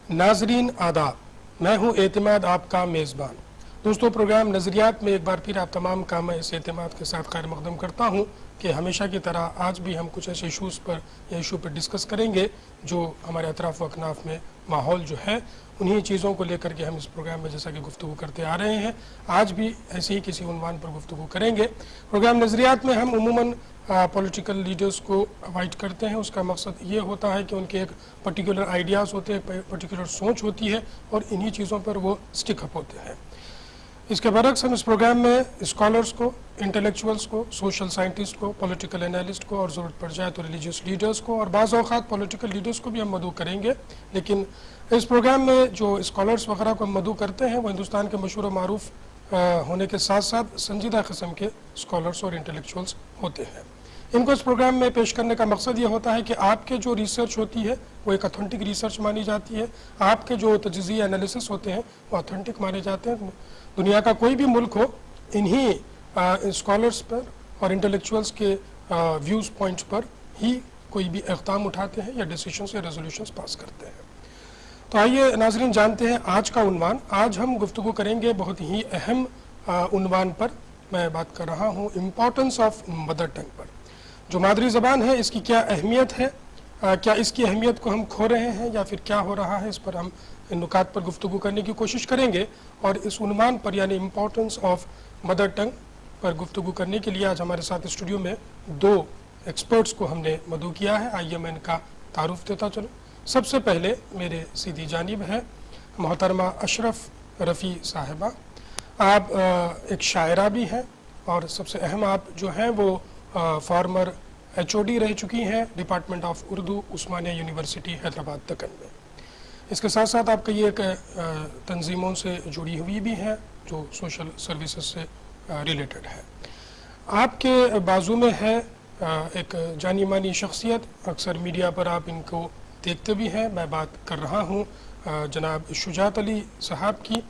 नाजरीन आदाब, मैं हूं एतमाद आपका मेज़बान। दोस्तों, प्रोग्राम नज़रियात में एक बार फिर आप तमाम का मैं इस एतमाद के साथ खैर मकदम करता हूं कि हमेशा की तरह आज भी हम कुछ ऐसे इशूज़ पर या इशू पर डिस्कस करेंगे जो हमारे अतराफ़ व अकनाफ में माहौल जो है उन्हीं चीज़ों को लेकर के हम इस प्रोग्राम में जैसा कि गुफ्तगू करते आ रहे हैं, आज भी ऐसे ही किसी उन्वान पर गुफ्तगू करेंगे। प्रोग्राम नज़रियात में हम उमूमन पॉलिटिकल लीडर्स को अवॉइड करते हैं। उसका मकसद ये होता है कि उनके एक पर्टिकुलर आइडियाज़ होते हैं, पर्टिकुलर सोच होती है और इन्हीं चीज़ों पर वो स्टिक अप होते हैं। इसके बरक्स हम इस प्रोग्राम में स्कॉलर्स को, इंटेलेक्चुअल्स को, सोशल साइंटिस्ट को, पॉलिटिकल एनालिस्ट को और ज़रूरत पड़ जाए तो रिलीजियस लीडर्स को और बाज़ औक़ात पॉलिटिकल लीडर्स को भी हम मदऊ करेंगे। लेकिन इस प्रोग्राम में जो स्कॉलर्स वगैरह को हम मदऊ करते हैं वो हिंदुस्तान के मशहूर व मारूफ होने के साथ साथ संजीदा किस्म के स्कॉलर्स और इंटेलेक्चुअल्स होते हैं। इनको इस प्रोग्राम में पेश करने का मकसद ये होता है कि आपके जो रिसर्च होती है वो एक ऑथेंटिक रिसर्च मानी जाती है, आपके जो तजज़िया एनालिसिस होते हैं वो ऑथेंटिक माने जाते हैं। दुनिया का कोई भी मुल्क हो, इन्हीं स्कॉलर्स पर और इंटेलेक्चुअल्स के व्यूज़ पॉइंट्स पर ही कोई भी इक़दाम उठाते हैं या डिसीजंस या रेजोल्यूशंस पास करते हैं। तो आइए नाज़रीन जानते हैं आज का उन्वान। आज हम गुफ्तगू करेंगे बहुत ही अहम उन्वान पर। मैं बात कर रहा हूँ इम्पोर्टेंस ऑफ मदर टंग पर। जो मादरी ज़बान है इसकी क्या अहमियत है, क्या इसकी अहमियत को हम खो रहे हैं या फिर क्या हो रहा है, इस पर हम इन नुकात पर गुफ्तगू करने की कोशिश करेंगे। और इस उन्वान पर यानी इम्पोर्टेंस ऑफ मदर टंग पर गुफ्तगू करने के लिए आज हमारे साथ स्टूडियो में दो एक्सपर्ट्स को हमने मदऊ किया है। आइए मैं इनका तारुफ देता चलूँ। सबसे पहले मेरे सीधी जानिब है मोहतरमा अशरफ रफ़ी साहिबा। आप एक शायरा भी हैं और सबसे अहम आप जो हैं वो फॉर्मर HOD रह चुकी हैं department of Urdu Osmania university Hyderabad Deccan में। इसके साथ साथ आप कई एक तंजीमों से जुड़ी हुई भी हैं जो सोशल सर्विसेज से रिलेटेड है। आपके बाजू में है एक जानी मानी शख्सियत, अक्सर मीडिया पर आप इनको देखते भी हैं। मैं बात कर रहा हूँ जनाब शुजात अली साहब की।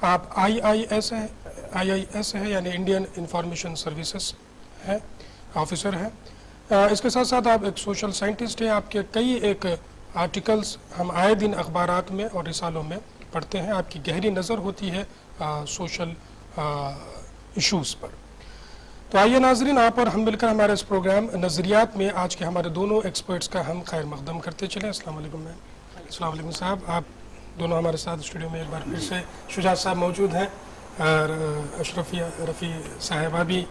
आप IIS है यानी इंडियन इंफॉर्मेशन सर्विसेज है, ऑफिसर हैं। इसके साथ साथ आप एक सोशल साइंटिस्ट हैं। आपके कई एक आर्टिकल्स हम आए दिन अखबारात में और रिसालों में पढ़ते हैं। आपकी गहरी नज़र होती है सोशल इश्यूज़ पर। तो आइए नाजरीन, आप और हम मिलकर हमारे इस प्रोग्राम नज़रियात में आज के हमारे दोनों एक्सपर्ट्स का हम खैर मकदम करते चलें। अस्सलाम वालेकुम मैम। अस्सलाम वालेकुम साहब। आप दोनों हमारे साथ स्टूडियो में एक बार फिर से शुजात साहब मौजूद हैं और अशरफ रफ़ी साहिबा भी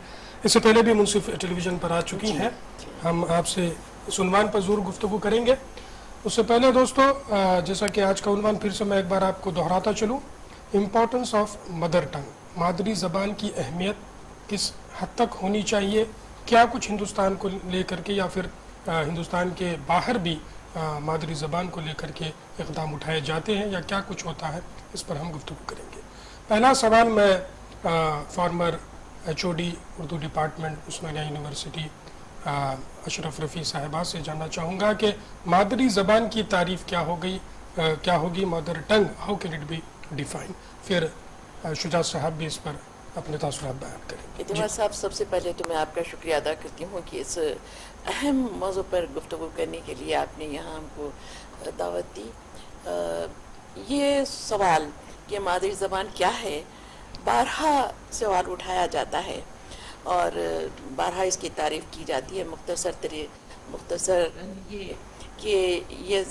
इससे पहले भी मुंसिफ टेलीविज़न पर आ चुकी हैं। हम आपसे इस उन्वान पर ज़रूर गुफ्तगू करेंगे। उससे पहले दोस्तों, जैसा कि आज का उन्वान फिर से मैं एक बार आपको दोहराता चलूँ, इम्पोर्टेंस ऑफ मदर टंग, मादरी ज़बान की अहमियत किस हद तक होनी चाहिए, क्या कुछ हिंदुस्तान को लेकर के या फिर हिंदुस्तान के बाहर भी मादरी ज़बान को लेकर के इक़दाम उठाए जाते हैं या क्या कुछ होता है, इस पर हम गुफ्तगू करेंगे। पहला सवाल मैं फॉर्मर HOD उर्दू डिपार्टमेंट उस्मानिया यूनिवर्सिटी अशरफ रफ़ी साहिबा से जानना चाहूँगा कि मादरी ज़बान की तारीफ़ क्या होगी mother tongue, how can it be define. फिर शुजात साहब भी इस पर अपने तासुरात बयान करेंगे। इतमाद साहब, सबसे पहले तो मैं आपका शुक्रिया अदा करती हूँ कि इस अहम मौजू पर गुफ्तगू करने के लिए आपने यहाँ हमको दावत दी। ये सवाल कि मादरी ज़बान क्या है, बारहा सवाल उठाया जाता है और बारहा इसकी तारीफ़ की जाती है। मुख्तसर ये कि ये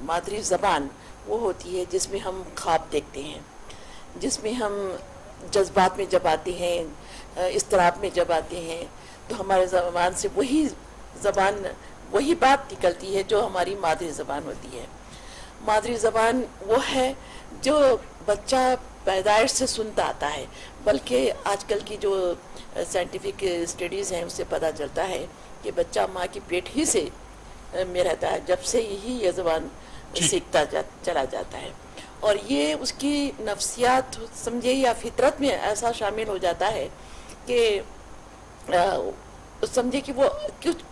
मादरी ज़बान वो होती है जिसमें हम ख्वाब देखते हैं, जिसमें हम जज्बात में जब आते हैं, इस्तराब में जब आते हैं, तो हमारे ज़बान से वही बात निकलती है जो हमारी मादरी ज़बान होती है। मादरी ज़बान वो है जो बच्चा पैदाइश से सुनता आता है, बल्कि आजकल की जो साइंटिफिक स्टडीज़ हैं उससे पता चलता है कि बच्चा माँ की पेट ही से में रहता है, जब से ही ये ज़बान सीखता चला जाता है। और ये उसकी नफ्सियात समझे या फितरत में ऐसा शामिल हो जाता है कि समझे कि वो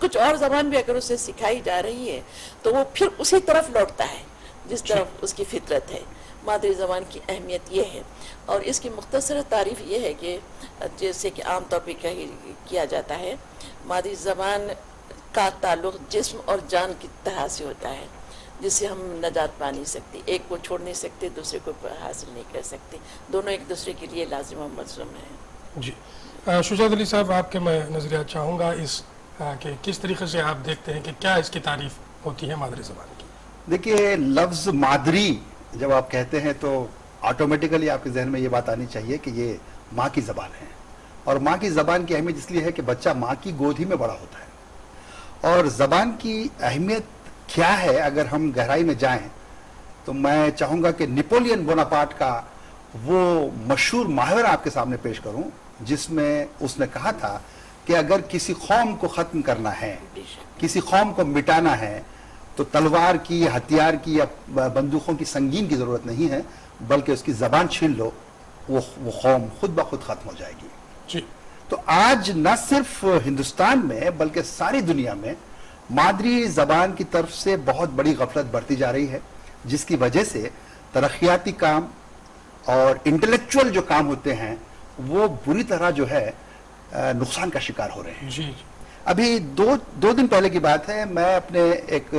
कुछ और ज़बान भी अगर उसे सिखाई जा रही है तो वो फिर उसी तरफ लौटता है जिस तरफ उसकी फितरत है। मादरी ज़बान की अहमियत ये है और इसकी मुख्तसर तारीफ़ ये है कि जैसे कि आम तौर पर किया जाता है, मादरी ज़बान का ताल्लुक़ जिस्म और जान की तरह से होता है। जिससे हम नजात पा नहीं सकते, एक को छोड़ नहीं सकते, दूसरे को हासिल नहीं कर सकते, दोनों एक दूसरे के लिए लाजिम और मलज़ूम हैं। जी शुजात अली साहब, आपके मैं नज़रिया चाहूँगा इस कि किस तरीके से आप देखते हैं कि क्या इसकी तारीफ होती है मादरी ज़बान की? देखिए, लफ्ज़ मादरी जब आप कहते हैं तो ऑटोमेटिकली आपके जहन में ये बात आनी चाहिए कि ये माँ की ज़बान है, और माँ की ज़बान की अहमियत इसलिए है कि बच्चा माँ की गोद ही में बड़ा होता है। और ज़बान की अहमियत क्या है, अगर हम गहराई में जाएं तो मैं चाहूँगा कि नेपोलियन बोनापार्ट का वो मशहूर मुहावरा आपके सामने पेश करूँ, जिसमें उसने कहा था कि अगर किसी कौम को ख़त्म करना है, किसी कौम को मिटाना है, तो तलवार की, हथियार की या बंदूकों की संगीन की ज़रूरत नहीं है, बल्कि उसकी ज़बान छीन लो, वो कौम खुद ब खुद ख़त्म हो जाएगी। जी। तो आज न सिर्फ हिंदुस्तान में बल्कि सारी दुनिया में मादरी ज़बान की तरफ से बहुत बड़ी गफलत बढ़ती जा रही है, जिसकी वजह से तरक्याती काम और इंटेलेक्चुअल जो काम होते हैं वो बुरी तरह जो है नुकसान का शिकार हो रहे हैं। जी। अभी दो दिन पहले की बात है, मैं अपने एक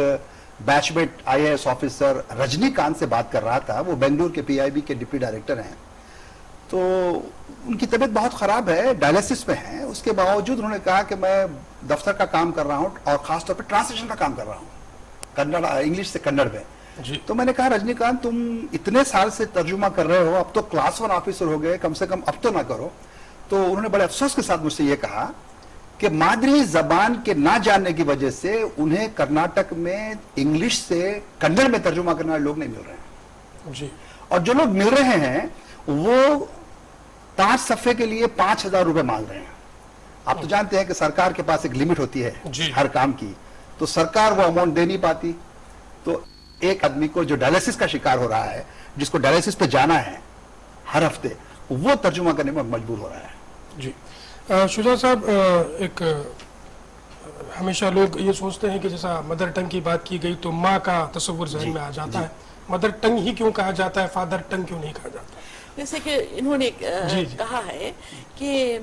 बैचमेट IAS ऑफिसर रजनीकांत से बात कर रहा था। वो बेंगलुरु के PIB के डिप्टी डायरेक्टर हैं। तो उनकी तबीयत बहुत ख़राब है, डायलिसिस में है। उसके बावजूद उन्होंने कहा कि मैं दफ्तर का काम कर रहा हूँ और ख़ासतौर पर ट्रांसलेशन का काम कर रहा हूँ, कन्नड़, इंग्लिश से कन्नड़ में। जी। तो मैंने कहा, रजनीकांत तुम इतने साल से तर्जुमा कर रहे हो, अब तो क्लास 1 ऑफिसर हो गए, कम से कम अब तो ना करो। तो उन्होंने बड़े अफसोस के साथ मुझसे ये कहा कि मादरी जबान के ना जानने की वजह से उन्हें कर्नाटक में इंग्लिश से कन्नड़ में तर्जुमा करने वाले लोग नहीं मिल रहे हैं। जी। और जो लोग मिल रहे हैं वो 5 सफ़े के लिए 5,000 रुपए मांग रहे हैं। आप तो जानते हैं कि सरकार के पास एक लिमिट होती है हर काम की, तो सरकार वो अमाउंट दे नहीं पाती। तो एक आदमी को जो डायलिसिस का शिकार हो रहा है, जिसको डायलिसिस पे जाना है हर हफ्ते, वो तर्जुमा करने में मजबूर हो रहा है। जी। शुजा साहब, एक हमेशा लोग ये सोचते हैं कि जैसा मदर टंग की बात की गई तो माँ का तस्वुर जहन में आ जाता है। मदर टंग ही क्यों कहा जाता है, फादर टंग क्यों नहीं कहा जाता? जैसे कि इन्होंने कहा है कि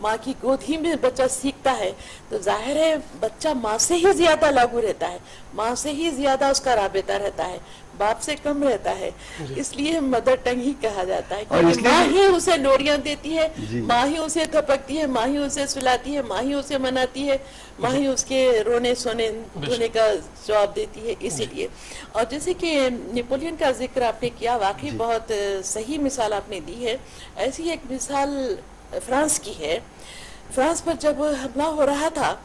माँ की गोद ही में बच्चा सीखता है, तो जाहिर है बच्चा माँ से ही ज्यादा लागू रहता है, माँ से ही ज्यादा उसका राबता रहता है, बाप से कम रहता है। इसलिए मदर टंग ही कहा जाता है, क्योंकि माँ ही उसे लोरियां देती है, माँ ही उसे थपकती है, माँ ही उसे सुलाती है, माँ ही उसे मनाती है, माँ ही उसके रोने सोने धोने का जवाब देती है। इसीलिए, और जैसे कि नेपोलियन का जिक्र आपने किया, वाकई बहुत सही मिसाल आपने दी है। ऐसी एक मिसाल फ्रांस की है। फ्रांस पर जब हमला हो रहा था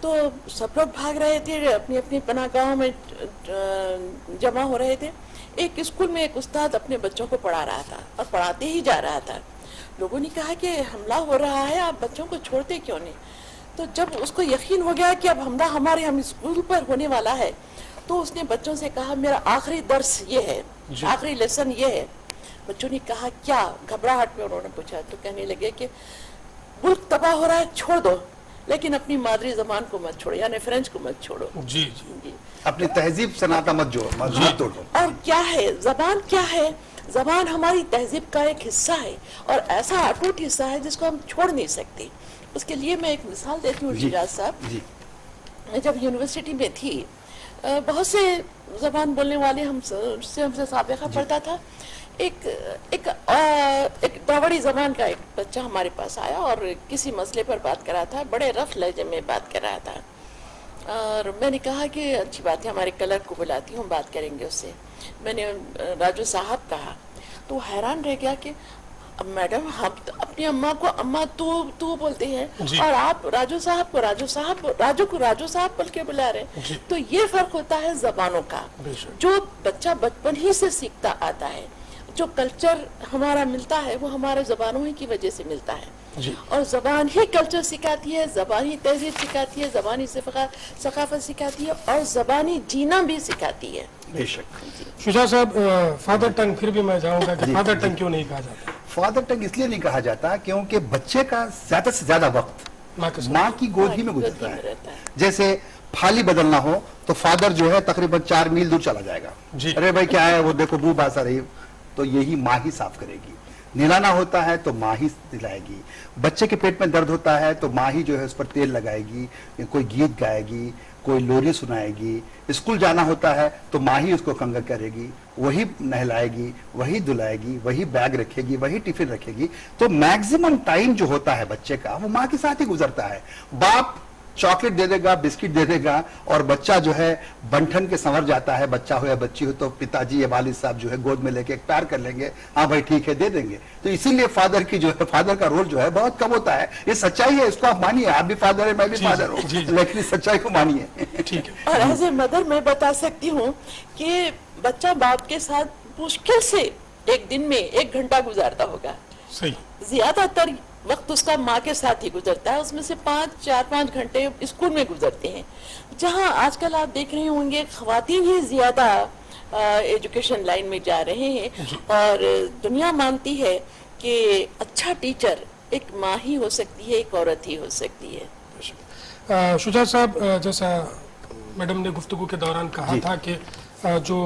तो सब लोग भाग रहे थे, अपनी अपनी पनाहगाहों में जमा हो रहे थे। एक स्कूल में एक उस्ताद अपने बच्चों को पढ़ा रहा था और पढ़ाते ही जा रहा था। लोगों ने कहा कि हमला हो रहा है, आप बच्चों को छोड़ते क्यों नहीं? तो जब उसको यकीन हो गया कि अब हमला हम स्कूल पर होने वाला है, तो उसने बच्चों से कहा, मेरा आखिरी दर्स ये है, आखिरी लेसन ये है। बच्चों ने कहा, क्या? घबराहट में उन्होंने पूछा। तो कहने लगे कि मुल्क तबाह हो रहा है, छोड़ दो, लेकिन अपनी मादरी जबान को मत छोड़ो, यानी फ्रेंच को मत छोड़ो। जी जी। अपनी तहजीब से नाता मत जोड़ो, मत तोड़ो। और क्या है जबान? क्या है जबान? हमारी तहजीब का एक हिस्सा है, और ऐसा अटूट हिस्सा है जिसको हम छोड़ नहीं सकते। उसके लिए मैं एक मिसाल देती हूँ शिराज साहब। जब यूनिवर्सिटी में थी, बहुत से जबान बोलने वाले हमसे साबिका पढ़ता था। एक द्रावड़ी जबान का एक बच्चा हमारे पास आया और किसी मसले पर बात कर रहा था, बड़े रफ लहजे में बात कर रहा था। और मैंने कहा कि अच्छी बात है, हमारे क्लर्क को बुलाती हूँ, बात करेंगे उससे। मैंने राजू साहब कहा तो हैरान रह गया कि मैडम, हम अपनी अम्मा को अम्मा तू बोलते हैं, और आप राजू साहब को राजू साहब बोल के बुला रहे। तो ये फर्क होता है जबानों का, जो बच्चा बचपन ही से सीखता आता है। जो कल्चर हमारा मिलता है वो हमारे जबानों ही की वजह से मिलता है, और जबान ही कल्चर सिखाती है, जबान ही तहजीब सिखाती है, जबान ही सकाफत सिखाती है, और जबानी जीना भी सिखाती है। बेशक। शुजा साहब, फादर टंग, फिर भी मैं चाहूंगा कि फादर टंग क्यों नहीं कहा जाता? फादर टंग इसलिए नहीं कहा जाता क्योंकि बच्चे का ज्यादा से ज्यादा वक्त माँ की गोद ही में गुजरता है। जैसे फाली बदलना हो तो फादर जो है तकरीबन 4 मील दूर चला जाएगा। अरे भाई क्या है, वो देखो बू बास आ रही, तो यही माँ ही साफ करेगी। निलाना होता है तो माँ ही दिलाएगी। बच्चे के पेट में दर्द होता है तो माँ ही जो है उस पर तेल लगाएगी, कोई गीत गाएगी, कोई लोरी सुनाएगी, स्कूल जाना होता है तो माँ ही उसको कंघा करेगी, वही नहलाएगी, वही धुलाएगी, वही बैग रखेगी, वही टिफिन रखेगी। तो मैक्सिमम टाइम जो होता है बच्चे का वो माँ के साथ ही गुजरता है। बाप चॉकलेट दे देगा, बिस्किट दे देगा और बच्चा जो है बंठन के संवर जाता है, बच्चा हो या बच्ची हो, तो पिताजी या वालिद साहब जो है गोद में लेके एक प्यार कर लेंगे, हाँ भाई ठीक है दे देंगे। तो इसीलिए फादर की जो है, फादर का रोल जो है बहुत कम होता है। ये सच्चाई है, इसको आप मानिए, आप भी फादर है, मैं भी फादर हूँ, लेकिन इस सच्चाई को मानिए। ठीक है। और एज ए मदर मैं बता सकती हूँ कि बच्चा बाप के साथ मुश्किल से एक दिन में 1 घंटा गुजारता होगा, सही। ज्यादातर वक्त उसका माँ के साथ ही गुजरता है, उसमें से 4-5 घंटे स्कूल में गुजरते हैं। जहाँ आजकल आप देख रहे होंगे खवातीन ही ज्यादा एजुकेशन लाइन में जा रहे हैं और दुनिया मानती है कि अच्छा टीचर एक माँ ही हो सकती है, एक औरत ही हो सकती है। शुजा साहब, जैसा मैडम ने गुफ्तगू के दौरान कहा था कि जो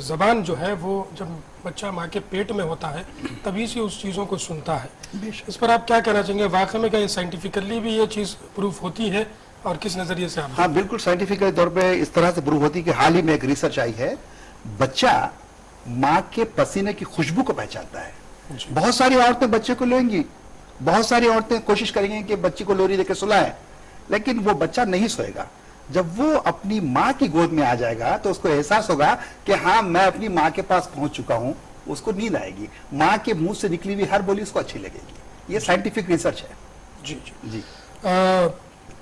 ज़बान जो है वो जब बच्चा माँ के पेट में होता है तभी से उस चीज़ों को सुनता है। इस पर आप क्या कहना चाहेंगे? वाकई में क्या साइंटिफिकली भी ये चीज़ प्रूफ होती है और किस नज़रिए से आप? हाँ बिल्कुल, साइंटिफिकल तौर पे इस तरह से प्रूफ होती है कि हाल ही में एक रिसर्च आई है, बच्चा माँ के पसीने की खुशबू को पहचानता है। बहुत सारी औरतें बच्चे को लेंगी, बहुत सारी औरतें कोशिश करेंगी कि बच्ची को लोरी देकर सुलाएं, लेकिन वो बच्चा नहीं सोएगा। जब वो अपनी माँ की गोद में आ जाएगा तो उसको एहसास होगा कि हाँ मैं अपनी माँ के पास पहुंच चुका हूँ, उसको नींद आएगी, माँ के मुंह से निकली हुई हर बोली उसको अच्छी लगेगी। ये साइंटिफिक रिसर्च है। जी जी जी।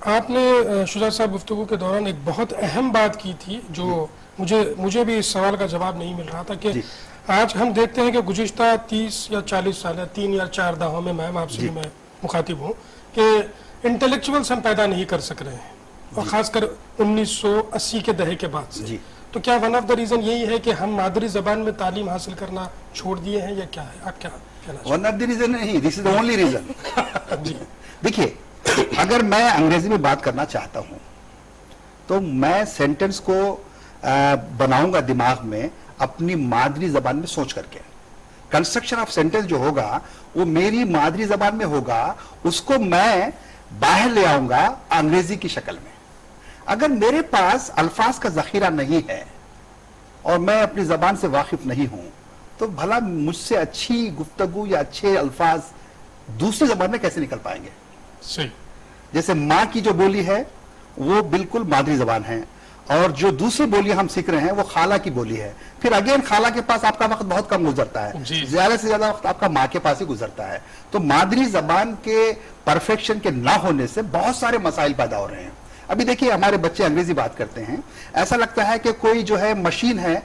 आपने शुजा साहब गुफ्तगू के दौरान एक बहुत अहम बात की थी जो मुझे भी इस सवाल का जवाब नहीं मिल रहा था कि आज हम देखते हैं कि गुज़िश्ता 30 या 40 साल या 3 या 4 दहाकों में, मैम आपसे भी मैं मुखातिब हूँ, कि इंटेलेक्चुअल्स हम पैदा नहीं कर सक रहे हैं, और खासकर 1980 के दहे के बाद से। तो क्या वन ऑफ द रीजन यही है कि हम मादरी जबान में तालीम हासिल करना छोड़ दिए हैं या क्या है? आप क्या कहना चाहते हैं? वन ऑफ द रीजन नहीं, this is the only reason. देखिए, अगर मैं अंग्रेजी में बात करना चाहता हूं तो मैं सेंटेंस को बनाऊंगा दिमाग में अपनी मादरी जबान में सोच करके। कंस्ट्रक्शन ऑफ सेंटेंस जो होगा वो मेरी मादरी जबान में होगा, उसको मैं बाहर ले आऊंगा अंग्रेजी की शक्ल में। अगर मेरे पास अल्फाज का जखीरा नहीं है और मैं अपनी जबान से वाकिफ नहीं हूं तो भला मुझसे अच्छी गुफ्तगू या अच्छे अल्फाज दूसरी जबान में कैसे निकल पाएंगे? सही। जैसे माँ की जो बोली है वो बिल्कुल मादरी जबान है, और जो दूसरी बोली हम सीख रहे हैं वो खाला की बोली है। फिर अगेन खाला के पास आपका वक्त बहुत कम गुजरता है, ज्यादा से ज्यादा वक्त आपका माँ के पास ही गुजरता है। तो मादरी जबान के परफेक्शन के ना होने से बहुत सारे मसाइल पैदा हो रहे हैं। अभी देखिए, हमारे बच्चे अंग्रेजी बात करते हैं, ऐसा लगता है कि कोई जो है मशीन है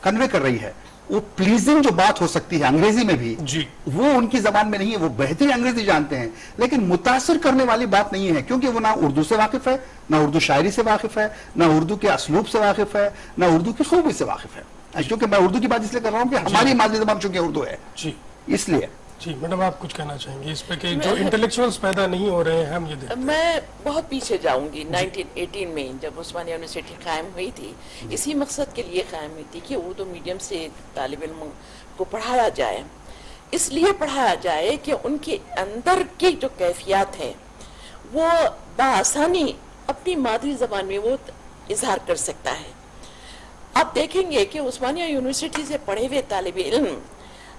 कन्वे कर रही है। वो प्लीजिंग जो बात हो सकती है अंग्रेजी में भी जी, वो उनकी जबान में नहीं है। वो बेहतरीन अंग्रेजी जानते हैं, लेकिन मुतासिर करने वाली बात नहीं है, क्योंकि वो ना उर्दू से वाकिफ है, ना उर्दू शायरी से वाकिफ है, ना उर्दू के असलूब से वाकिफ है, ना उर्दू की खूबी से वाकिफ है। क्योंकि मैं उर्दू की बात इसलिए कर रहा हूँ कि हमारी मादरी जबान चूंकि उर्दू है, जी इसलिए। जी मैडम, आप कुछ कहना चाहेंगे इस पे कि जो इंटेलेक्चुअल्स पैदा नहीं हो रहे हैं हम ये देखते हैं? मैं बहुत पीछे जाऊंगी। 1918 में जब उस्मानिया यूनिवर्सिटी कायम हुई थी, इसी मकसद के लिए कायम हुई थी कि उर्दू मीडियम से तालिब इल्म को पढ़ाया जाए। इसलिए पढ़ाया जाए कि उनके अंदर की जो कैफियत है वो बआसानी अपनी मादरी जबान में वो इजहार कर सकता है। आप देखेंगे कि उस्मानिया यूनिवर्सिटी से पढ़े हुए तालिब इल्म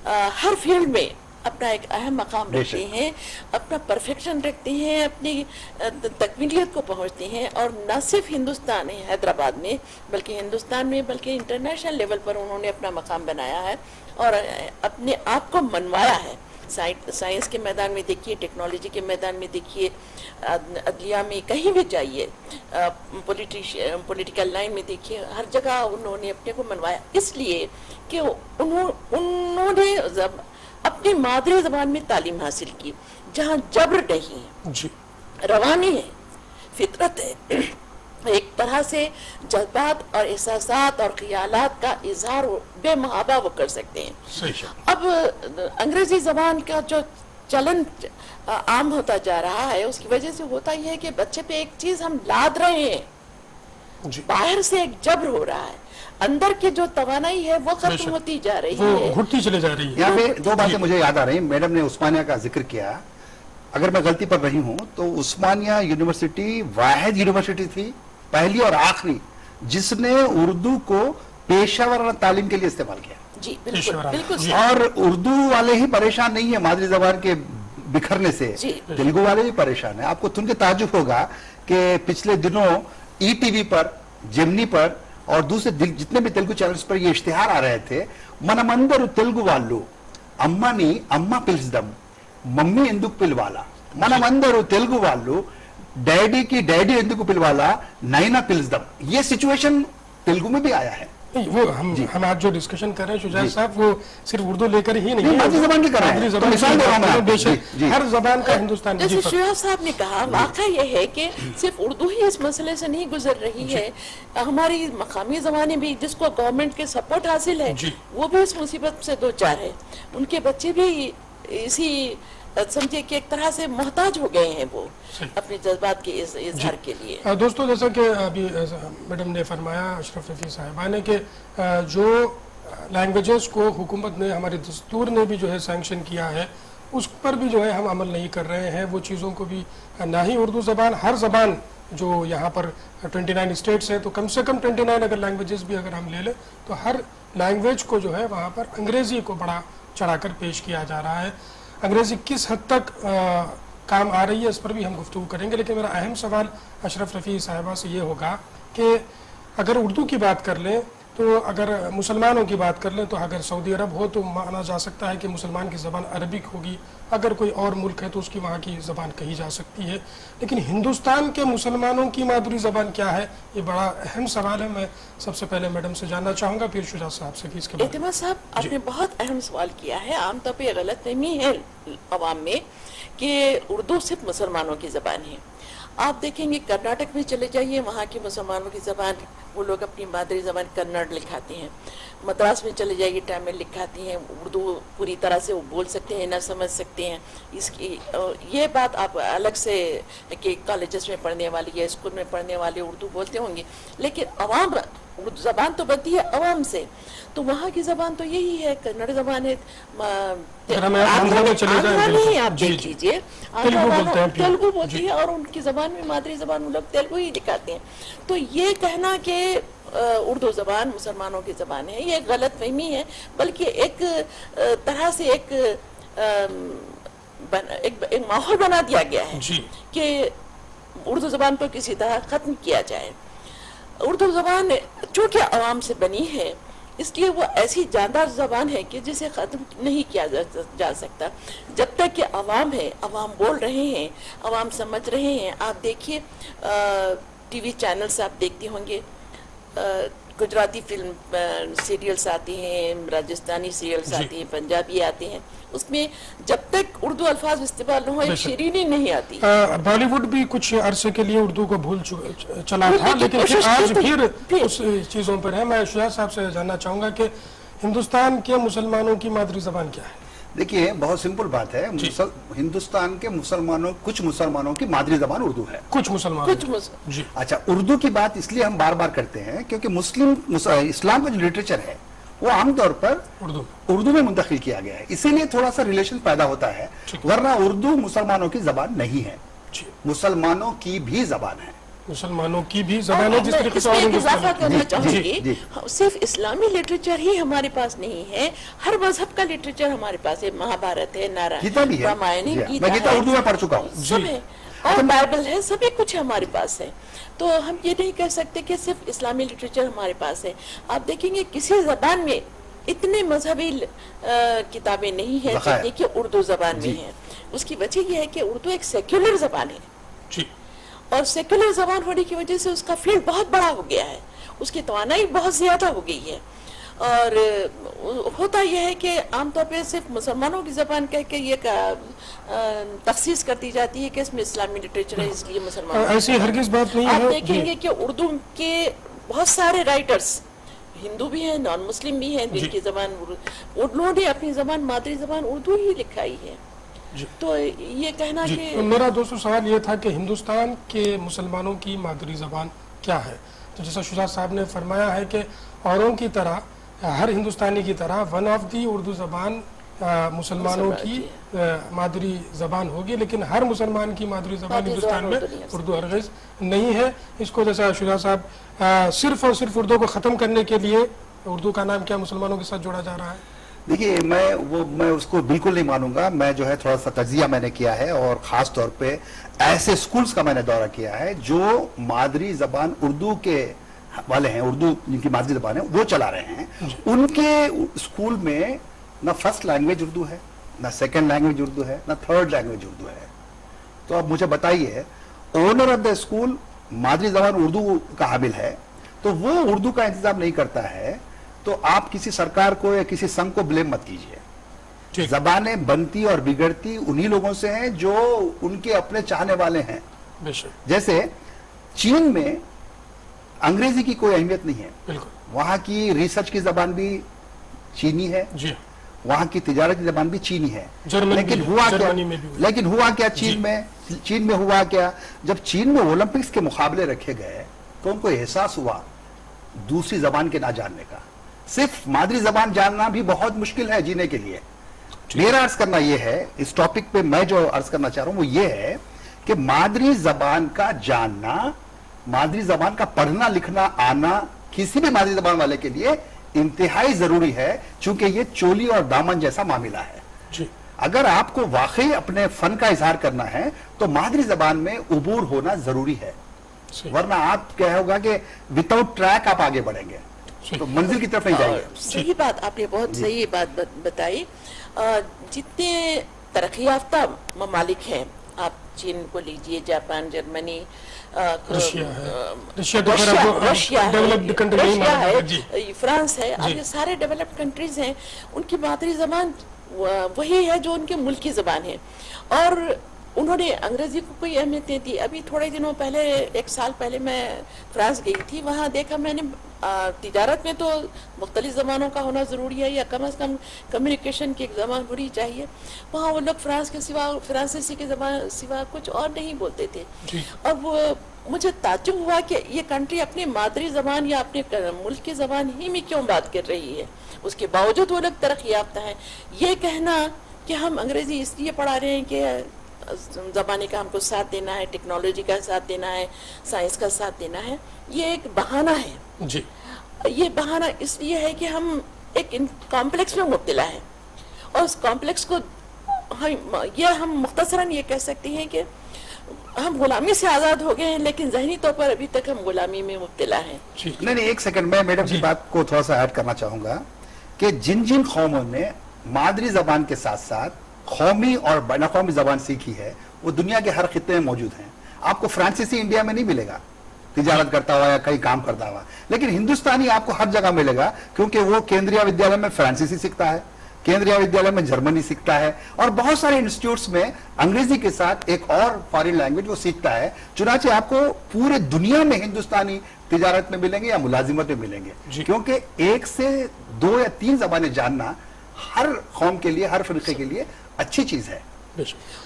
हर फील्ड में अपना एक अहम मकाम रखते हैं, अपना परफेक्शन रखते हैं, अपनी तकमीलियत को पहुंचते हैं, और न सिर्फ हिंदुस्तान हैदराबाद में बल्कि हिंदुस्तान में बल्कि इंटरनेशनल लेवल पर उन्होंने अपना मकाम बनाया है और अपने आप को मनवाया है। साइंस के मैदान में देखिए, टेक्नोलॉजी के मैदान में देखिए, अदलिया में कहीं भी जाइए, पॉलिटिकल लाइन में देखिए, हर जगह उन्होंने अपने को मनवाया, इसलिए कि उन्होंने अपनी मादरी जबान में तालीम हासिल की, जहाँ जबर नहीं है, जी, रवानी है, फितरत है, एक तरह से जज्बात और एहसासात और ख्यालात का इजहार बेमहाबा वो कर सकते हैं। सही। अब अंग्रेजी जबान का जो चलन आम होता जा रहा है, उसकी वजह से होता यह है कि बच्चे पे एक चीज हम लाद रहे हैं, बाहर से एक जबर हो रहा है, अंदर की जो तवानाई है वो खत्म होती जा रही है, घुटती चली जा रही है। यहाँ पे दो बातें मुझे याद आ रही हैं। मैडम ने उस्मानिया का जिक्र किया, अगर मैं गलती पर रही हूँ तो उस्मानिया यूनिवर्सिटी वाहिद यूनिवर्सिटी थी پہلی اور آخری جس نے اردو کو پیشہ ورانہ تعلیم کے لیے استعمال کیا. جی بالکل بالکل. اور اردو والے ہی پریشان نہیں ہیں مادری زبان کے بکھرنے سے, تیلگو والے بھی پریشان ہیں. آپ کو سن کے تعجب ہوگا کہ پچھلے دنوں ای ٹی وی پر, جیمنی پر اور دوسرے جتنے بھی تیلگو چینلز پر یہ اشتہار آ رہے تھے, మనమందరూ తెలుగు వాళ్ళు, అమ్మని అమ్మ పిలుద్దాం, మమ్మీ ఎందుకు పిలవాలా, మనమందరూ తెలుగు వాళ్ళు ڈیڈی ڈیڈی ఎందుకు పిలవాలా, నైనా పిలుద్దాం. یہ سچویشن تیلگو میں بھی آیا ہے. نہیں, وہ ہم آج جو ڈسکشن کر رہے ہیں شجاعت صاحب, وہ صرف اردو لے کر ہی نہیں ہے, مادری زبان کی کر رہے ہیں. مثال دے رہا ہوں میں, ہر زبان کا ہندوستان. جیسے شجاعت صاحب نے کہا, واقعہ یہ ہے کہ صرف اردو ہی اس مسئلے سے نہیں گزر رہی ہے, ہماری مقامی زبانیں بھی جس کو گورنمنٹ کے سپورٹ حاصل ہے وہ بھی اس مصیبت سے دوچار ہے. ان کے بچے بھی اسی سمجھے کہ ایک طرح سے محتاج ہو گئے ہیں وہ اپنے جذبات کے اظہار کے لیے. دوستو, جیسا کہ ابھی میڈم نے فرمایا, اشرف رفیع صاحبہ نے, کہ جو لینگویجز کو حکومت نے, ہمارے دستور نے بھی جو ہے سینکشن کیا ہے, اس پر بھی جو ہے ہم عمل نہیں کر رہے ہیں. وہ چیزوں کو بھی نہ ہی اردو زبان, ہر زبان جو یہاں پر 29 اسٹیٹس ہیں, تو کم سے کم 29 اگر لینگویجز بھی اگر ہم لے لیں تو ہر لینگویج کو جو ہے وہاں پر انگریزی کو بڑا چڑھا کر پیش کیا جا رہا ہے. انگریزی کس حد تک کام آ رہی ہے اس پر بھی ہم گفتگو کریں گے, لیکن میرا اہم سوال اشرف رفیع صاحبہ سے یہ ہوگا کہ اگر اردو کی بات کر لیں, تو اگر مسلمانوں کی بات کر لیں, تو اگر سعودی عرب ہو تو مانا جا سکتا ہے کہ مسلمان کی زبان عربک ہوگی, اگر کوئی اور ملک ہے تو اس کی وہاں کی زبان کہی جا سکتی ہے. لیکن ہندوستان کے مسلمانوں کی مادری زبان کیا ہے, یہ بڑا اہم سوال ہے. میں سب سے پہلے میڈم سے جاننا چاہوں گا, پھر شجاعت صاحب سے, کہ اس کے بعد. اعتماد صاحب, آپ نے بہت اہم سوال کیا ہے. عام طور پہ غلط فہمی ہے عوام میں کہ اردو صرف مسلمانوں کی زبان ہے. آپ دیکھیں گے کرناٹک میں چلے جائیے, وہاں کے مسلمانوں کی زبان, وہ لوگ اپنی مادری زبان کنڑ لکھاتے ہیں. مدراس میں چلے جائیے, تامل لکھاتی ہیں. اردو پوری طرح سے وہ بول سکتے ہیں, نہ سمجھ سکتے ہیں. اس کی یہ بات آپ الگ سے کہ کالجز میں پڑھنے والے یا اسکول میں پڑھنے والے اردو بولتے ہوں گے, لیکن عوام اردو زبان تو بنتی ہے عوام سے, تو وہاں کی زبان تو یہی ہے, کنڑ زبان ہے. آندھرا میں آپ دیکھ لیجیے, تیلگو بولتی ہے, اور ان کی زبان میں مادری زبان وہ لوگ تیلگو ہی دکھاتے ہیں. تو یہ کہنا کہ اردو زبان مسلمانوں کی زبان ہے, یہ غلط فہمی ہے. بلکہ ایک طرح سے ایک ماحول بنا دیا گیا ہے کہ اردو زبان کو کسی طرح ختم کیا جائے. اردو زبان چونکہ عوام سے بنی ہے, اس لیے وہ ایسی جاندار زبان ہے کہ جسے ختم نہیں کیا جا سکتا. جب تک کہ عوام ہے, عوام بول رہے ہیں, عوام سمجھ رہے ہیں. آپ دیکھیے ٹی وی چینلز آپ دیکھتے ہوں گے, گجراتی فلم سیریلز آتی ہیں, راجستانی سیریلز آتی ہیں, پنجابی آتے ہیں. اس میں جب تک اردو الفاظ استعمال نہ ہو ایک شیرینی نہیں آتی. بالی ووڈ بھی کچھ عرصے کے لیے اردو کو بھول چلا تھا, لیکن آج پھر اس چیزوں پر ہے. میں شجاعت صاحب سے جاننا چاہوں گا کہ ہندوستان کے مسلمانوں کی مادری زبان کیا ہے؟ دیکھیے, بہت سمپل بات ہے. ہندوستان کے مسلمانوں, کچھ مسلمانوں کی مادری زبان اردو ہے. کچھ مسلمان. اچھا, اردو کی بات اس لیے ہم بار بار کرتے ہیں کیونکہ اسلام کا جو لٹریچر ہے وہ عام طور پر اردو میں منتقل کیا گیا ہے, اسی لیے تھوڑا سا ریلیشن پیدا ہوتا ہے. ورنہ اردو مسلمانوں کی زبان نہیں ہے, مسلمانوں کی بھی زبان ہے. مسلمانوں کی بھی زبان ہے. جس طریقے سے اضافہ کرنا چاہوں گی, صرف اسلامی لٹریچر ہی ہمارے پاس نہیں ہے, ہر مذہب کا لٹریچر ہمارے پاس ہے. مہابھارت ہے, رامائن ہے, گیتا اردو میں پڑھ چکا ہوں, سب ہے, اور بائبل ہے, سبھی کچھ ہمارے پاس ہے. تو ہم یہ نہیں کہہ سکتے کہ صرف اسلامی لٹریچر ہمارے پاس ہے. آپ دیکھیں گے کسی زبان میں اتنے مذہبی کتابیں نہیں ہیں جتنی کہ اردو زبان میں ہیں. اس کی وجہ یہ ہے کہ اردو ایک سیکولر زبان ہے, اور سیکولر زبان ہونے کی وجہ سے اس کا فیلڈ بہت بڑا ہو گیا ہے, اس کی توانائی بہت زیادہ ہو گئی ہے. اور ہوتا یہ ہے کہ عام طور پہ صرف مسلمانوں کی زبان کہہ کے یہ تخصیص کر دی جاتی ہے کہ اس میں اسلامی لٹریچر ہے, اس لیے مسلمان. ایسی ہرگز بات نہیں ہے. آپ دیکھیں گے کہ اردو کے بہت سارے رائٹرز ہندو بھی ہیں, نان مسلم بھی ہیں, جن کی زبان انہوں نے اپنی زبان, مادری زبان اردو ہی لکھائی ہے. تو یہ کہنا کہ میرا دوستو سوال یہ تھا کہ ہندوستان کے مسلمانوں کی مادری زبان کیا ہے. تو جیسا شجاعت صاحب نے فرمایا ہے کہ اوروں کی طرح, ہر ہندوستانی کی طرح ون آف دی اردو زبان मुसलमानों की मादरी ज़बान होगी, लेकिन हर मुसलमान की मादरी ज़बान हिंदुस्तान में उर्दू हरगिज़ नहीं है। इसको जैसा शुजा साहब सिर्फ और सिर्फ उर्दू को ख़त्म करने के लिए उर्दू का नाम क्या मुसलमानों के साथ जोड़ा जा रहा है? देखिए, मैं उसको बिल्कुल नहीं मानूंगा। मैं जो है थोड़ा सा तज्जिया मैंने किया है, और ख़ास तौर पे ऐसे स्कूल्स का मैंने दौरा किया है जो मादरी ज़बान उर्दू के वाले हैं, उर्दू जिनकी मादरी ज़बान है वो चला रहे हैं। उनके स्कूल में ना फर्स्ट लैंग्वेज उर्दू है, ना सेकंड लैंग्वेज उर्दू है, ना थर्ड लैंग्वेज उर्दू है। तो अब मुझे बताइए, ओनर ऑफ द स्कूल मादरी ज़बान उर्दू का हामिल है, तो वो उर्दू का इंतजाम नहीं करता है, तो आप किसी सरकार को या किसी संघ को ब्लेम मत कीजिए। ज़बानें बनती और बिगड़ती उन्हीं लोगों से हैं जो उनके अपने चाहने वाले हैं। जैसे चीन में अंग्रेजी की कोई अहमियत नहीं है, वहां की रिसर्च की ज़बान भी चीनी है, वहां की तिजारत की ज़बान भी चीनी है। लेकिन हुआ क्या चीन में हुआ क्या, जब चीन में ओलंपिक्स के मुकाबले रखे गए तो उनको एहसास हुआ दूसरी ज़बान के ना जानने का। सिर्फ मादरी ज़बान जानना भी बहुत मुश्किल है जीने के लिए। मेरा अर्ज करना यह है, इस टॉपिक पे मैं जो अर्ज करना चाह रहा हूं वो ये है कि मादरी ज़बान का जानना, मादरी ज़बान का पढ़ना लिखना आना किसी भी मादरी ज़बान वाले के लिए इंतहाई जरूरी है, चूंकि ये चोली और दामन जैसा मामला है। अगर आपको वाकई अपने फन का इजहार करना है तो मादरी ज़बान में उबूर होना जरूरी है, वरना आप क्या होगा कि विदाउट ट्रैक आप आगे बढ़ेंगे तो मंजिल की तरफ नहीं जाएंगे। सही बात, आपने बहुत सही बात बताई। जितने तरक्की याफ्ता ममालिक हैं, आप चीन को लीजिए, जापान, जर्मनी, रशिया है, फ्रांस है, अब ये सारे डेवलप्ड कंट्रीज हैं, उनकी मादरी ज़बान वही है जो उनके मुल्क की ज़बान है, और उन्होंने अंग्रेजी को कोई अहमियत नहीं दी। अभी थोड़े दिनों पहले, एक साल पहले मैं फ्रांस गई थी, वहाँ देखा मैंने तिजारत में तो मुख्तलिफ ज़बानों का होना ज़रूरी है, या कम से कम कम्युनिकेशन की एक ज़बान होनी चाहिए। वहाँ वो लोग फ्रांस के सिवा, फ्रांसीसी के ज़बान सिवा कुछ और नहीं बोलते थे। और वो मुझे ताज्जुब हुआ कि ये कंट्री अपनी मादरी ज़बान या अपने मुल्क की ज़बान ही में क्यों बात कर रही है, उसके बावजूद वो लोग तरक्की याफ्ता है। ये कहना कि हम अंग्रेज़ी इसलिए पढ़ा रहे हैं कि ज़बानी का हमको साथ देना है, टेक्नोलॉजी का साथ देना है, साइंस का साथ देना है, ये एक बहाना है जी। ये बहाना इसलिए है कि हम एक कॉम्प्लेक्स में मुब्तला है, और उस कॉम्प्लेक्स को हम मुख्तसरन ये कह सकते हैं कि हम गुलामी से आज़ाद हो गए हैं, लेकिन ज़हनी तौर पर अभी तक हम गुलामी में मुब्तला हैं। नहीं, एक सेकंड, मैं मैडम की बात को थोड़ा सा ऐड करना चाहूँगा कि जिन जिन कौमों ने मादरी ज़बान के साथ साथ कौमी और बैनुल-अक़वामी ज़बान सीखी है, वो दुनिया के हर खित्ते में मौजूद हैं। आपको फ्रांसीसी इंडिया में नहीं मिलेगा तिजारत करता हुआ या कहीं काम करता हुआ, लेकिन हिंदुस्तानी आपको हर जगह मिलेगा, क्योंकि वो केंद्रीय विद्यालय में फ्रांसीसी सीखता है, केंद्रीय विद्यालय में जर्मनी सीखता है, और बहुत सारे इंस्टीट्यूट्स में अंग्रेजी के साथ एक और फॉरेन लैंग्वेज वो सीखता है। चुनाचे आपको पूरे दुनिया में हिंदुस्तानी तिजारत में मिलेंगे या मुलाजिमत में मिलेंगे, क्योंकि एक से 2 या 3 ज़बानें जानना हर कौम के लिए, हर फिरके के लिए अच्छी चीज है।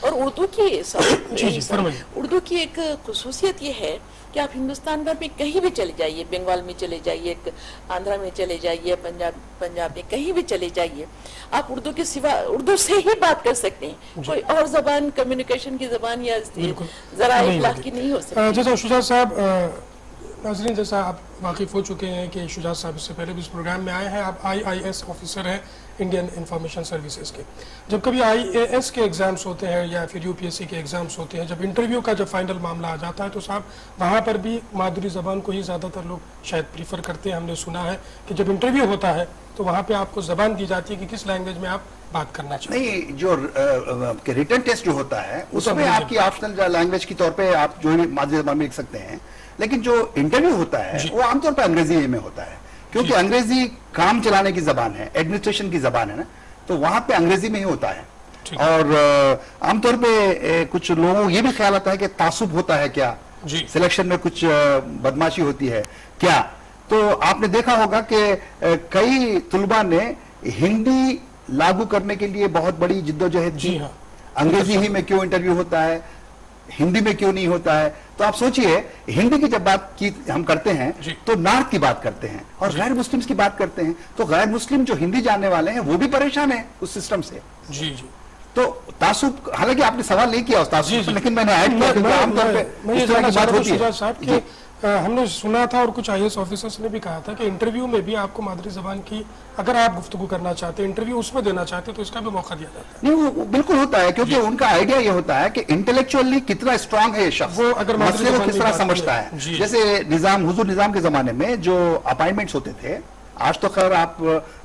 और उर्दू की एक खुसूसियत ये है कि आप हिंदुस्तान भर में कहीं भी चले जाइए, बंगाल में चले जाइए, आंध्रा में चले जाइए, पंजाब में कहीं भी चले जाइए, आप उर्दू के सिवा उर्दू से ही बात कर सकते हैं। कोई और ज़बान, कम्युनिकेशन की ज़बान या ज़रा इखलाक की नहीं हो सकती। जैसा शुजा साहब, नाज़रीन, जैसा आप वाकिफ़ हो चुके हैं कि शुजा साहब इससे पहले भी इस प्रोग्राम में आए हैं, आप IIS ऑफिसर हैं इंडियन इंफॉर्मेशन सर्विसेज के। जब कभी IAS के एग्ज़ाम्स होते हैं या फिर UPSC के एग्ज़ाम्स होते हैं, जब इंटरव्यू का जब फाइनल मामला आ जाता है तो साहब वहाँ पर भी मादरी ज़बान को ही ज़्यादातर लोग शायद प्रीफर करते हैं। हमने सुना है कि जब इंटरव्यू होता है तो वहाँ पे आपको ज़बान दी जाती है कि किस लैंग्वेज में आप बात करना चाहिए। नहीं, जो रिटन टेस्ट जो होता है उसमें आपकी ऑप्शनल लैंग्वेज के तौर पर आप जो मादरी ज़बान में लिख सकते हैं, लेकिन जो इंटरव्यू होता है वो आमतौर पर अंग्रेजी में होता है, क्योंकि अंग्रेजी काम चलाने की जबान है, एडमिनिस्ट्रेशन की जबान है ना, तो वहां पे अंग्रेजी में ही होता है। और आमतौर पे कुछ लोगों को ये भी ख्याल आता है कि तासुब होता है क्या, सिलेक्शन में कुछ बदमाशी होती है क्या। तो आपने देखा होगा कि कई तुलबा ने हिंदी लागू करने के लिए बहुत बड़ी जिद्दोजहद की। अंग्रेजी ही में क्यों इंटरव्यू होता है, हिंदी में क्यों नहीं होता है। तो आप सोचिए हिंदी की जब बात की हम करते हैं जी। तो नॉर्थ की बात करते हैं और गैर मुस्लिम्स की बात करते हैं, तो गैर मुस्लिम जो हिंदी जानने वाले हैं वो भी परेशान है उस सिस्टम से। जी जी। तो तासुब, हालांकि आपने सवाल नहीं किया उस तासुब पर, लेकिन मैंने ऐड किया क्योंकि आमतौर मैं ये पे इस तरह जानना की चाह बात रहा था होती है। शुजात साहब कि हमने सुना था और कुछ IAS ऑफिसर्स ने भी कहा था कि इंटरव्यू में भी आपको मादरी जबान की अगर आप गुफ्तगू करना चाहते हैं, इंटरव्यू उसमें देना चाहते हैं, तो इसका भी मौका दिया जाता है। नहीं, वो बिल्कुल होता है, क्योंकि उनका आइडिया ये होता है कि इंटेलेक्चुअली कितना स्ट्रांग है ये शख्स, वो अगर मादरी मसले को जबान किस में तरह बात समझता किया। है। जी। जैसे निजाम, हुजूर निजाम के जमाने में जो अपॉइंटमेंट्स होते थे, आज तो खैर आप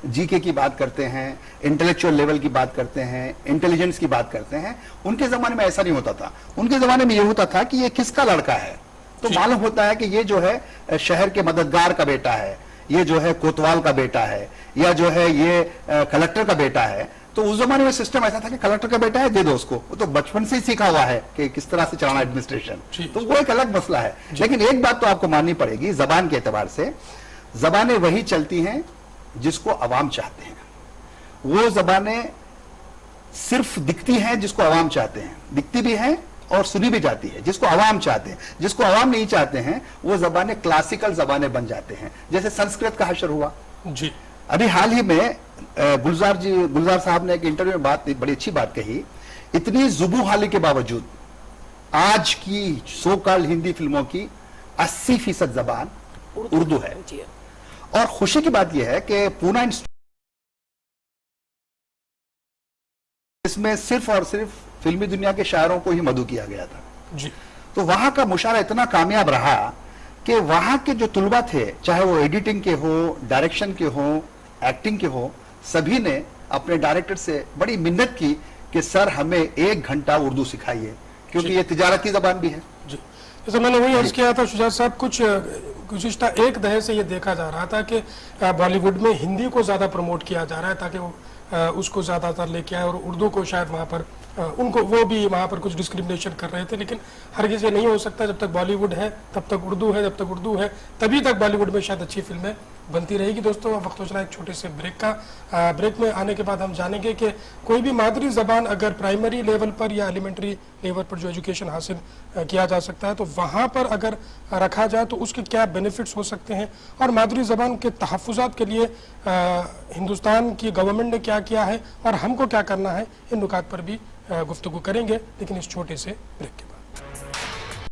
जीके की बात करते हैं, इंटेलेक्चुअल लेवल की बात करते हैं, इंटेलिजेंस की बात करते हैं, उनके जमाने में ऐसा नहीं होता था। उनके जमाने में ये होता था कि ये किसका लड़का है, तो मालूम होता है कि ये जो है शहर के मददगार का बेटा है, ये जो है कोतवाल का बेटा है, या जो है ये कलेक्टर का बेटा है। तो उस जमाने में सिस्टम ऐसा था कि कलेक्टर का बेटा है, दे दो उसको, वो तो बचपन से ही सीखा हुआ है कि किस तरह से चलाना एडमिनिस्ट्रेशन। तो वो एक अलग मसला है। लेकिन एक बात तो आपको माननी पड़ेगी, जबान के एतबार से जबानें वही चलती हैं जिसको अवाम चाहते हैं। वो जबानें सिर्फ दिखती हैं जिसको अवाम चाहते हैं, दिखती भी हैं और सुनी भी जाती है जिसको अवाम चाहते हैं। जिसको अवाम नहीं चाहते हैं वो जबानें क्लासिकल जबानें बन जाते हैं। जैसे संस्कृत का हशर हुआ जी। अभी हाल ही में गुलजार साहब ने एक इंटरव्यू में बड़ी अच्छी बात कही, इतनी जुबू हाली के बावजूद आज की सो कॉल्ड हिंदी फिल्मों की 80% जबान उर्दू है। और खुशी की बात यह है कि पूना इसमें सिर्फ और सिर्फ फिल्मी दुनिया के शायरों को ही मदऊ किया गया था जी। तो वहां का मुशारा इतना कामयाब रहा कि वहां के जो तुलबा थे, चाहे वो एडिटिंग के हो, डायरेक्शन के हो, एक्टिंग के हो, सभी ने अपने डायरेक्टर से बड़ी मिन्नत की कि सर हमें 1 घंटा उर्दू सिखाइए, क्योंकि ये तिजारती जबान भी है। जी। जैसे मैंने वही अर्ज किया था शुजात साहब, कुछ गुज़िश्ता एक दहाई से ये देखा जा रहा था कि बॉलीवुड में हिंदी को ज़्यादा प्रमोट किया जा रहा है ताकि वो उसको ज़्यादातर लेके आए, और उर्दू को शायद वहाँ पर उनको वो भी वहाँ पर कुछ डिस्क्रिमिनेशन कर रहे थे। लेकिन हर किसी नहीं हो सकता, जब तक बॉलीवुड है तब तक उर्दू है, जब तक उर्दू है तभी तक बॉलीवुड में शायद अच्छी फिल्में बनती रहेगी। दोस्तों वक्त हो चला एक छोटे से ब्रेक का। ब्रेक में आने के बाद हम जानेंगे कि कोई भी मादरी ज़बान अगर प्राइमरी लेवल पर या एलिमेंट्री लेवल पर जो एजुकेशन हासिल किया जा सकता है तो वहाँ पर अगर रखा जाए तो उसके क्या बेनिफिट्स हो सकते हैं, और मादरी ज़बान के तहफ़्फ़ुज़ात के लिए हिंदुस्तान की गवर्नमेंट ने क्या किया है और हमको क्या करना है, इन नुकात पर भी गुफ्तगू करेंगे, लेकिन इस छोटे से ब्रेक के बाद।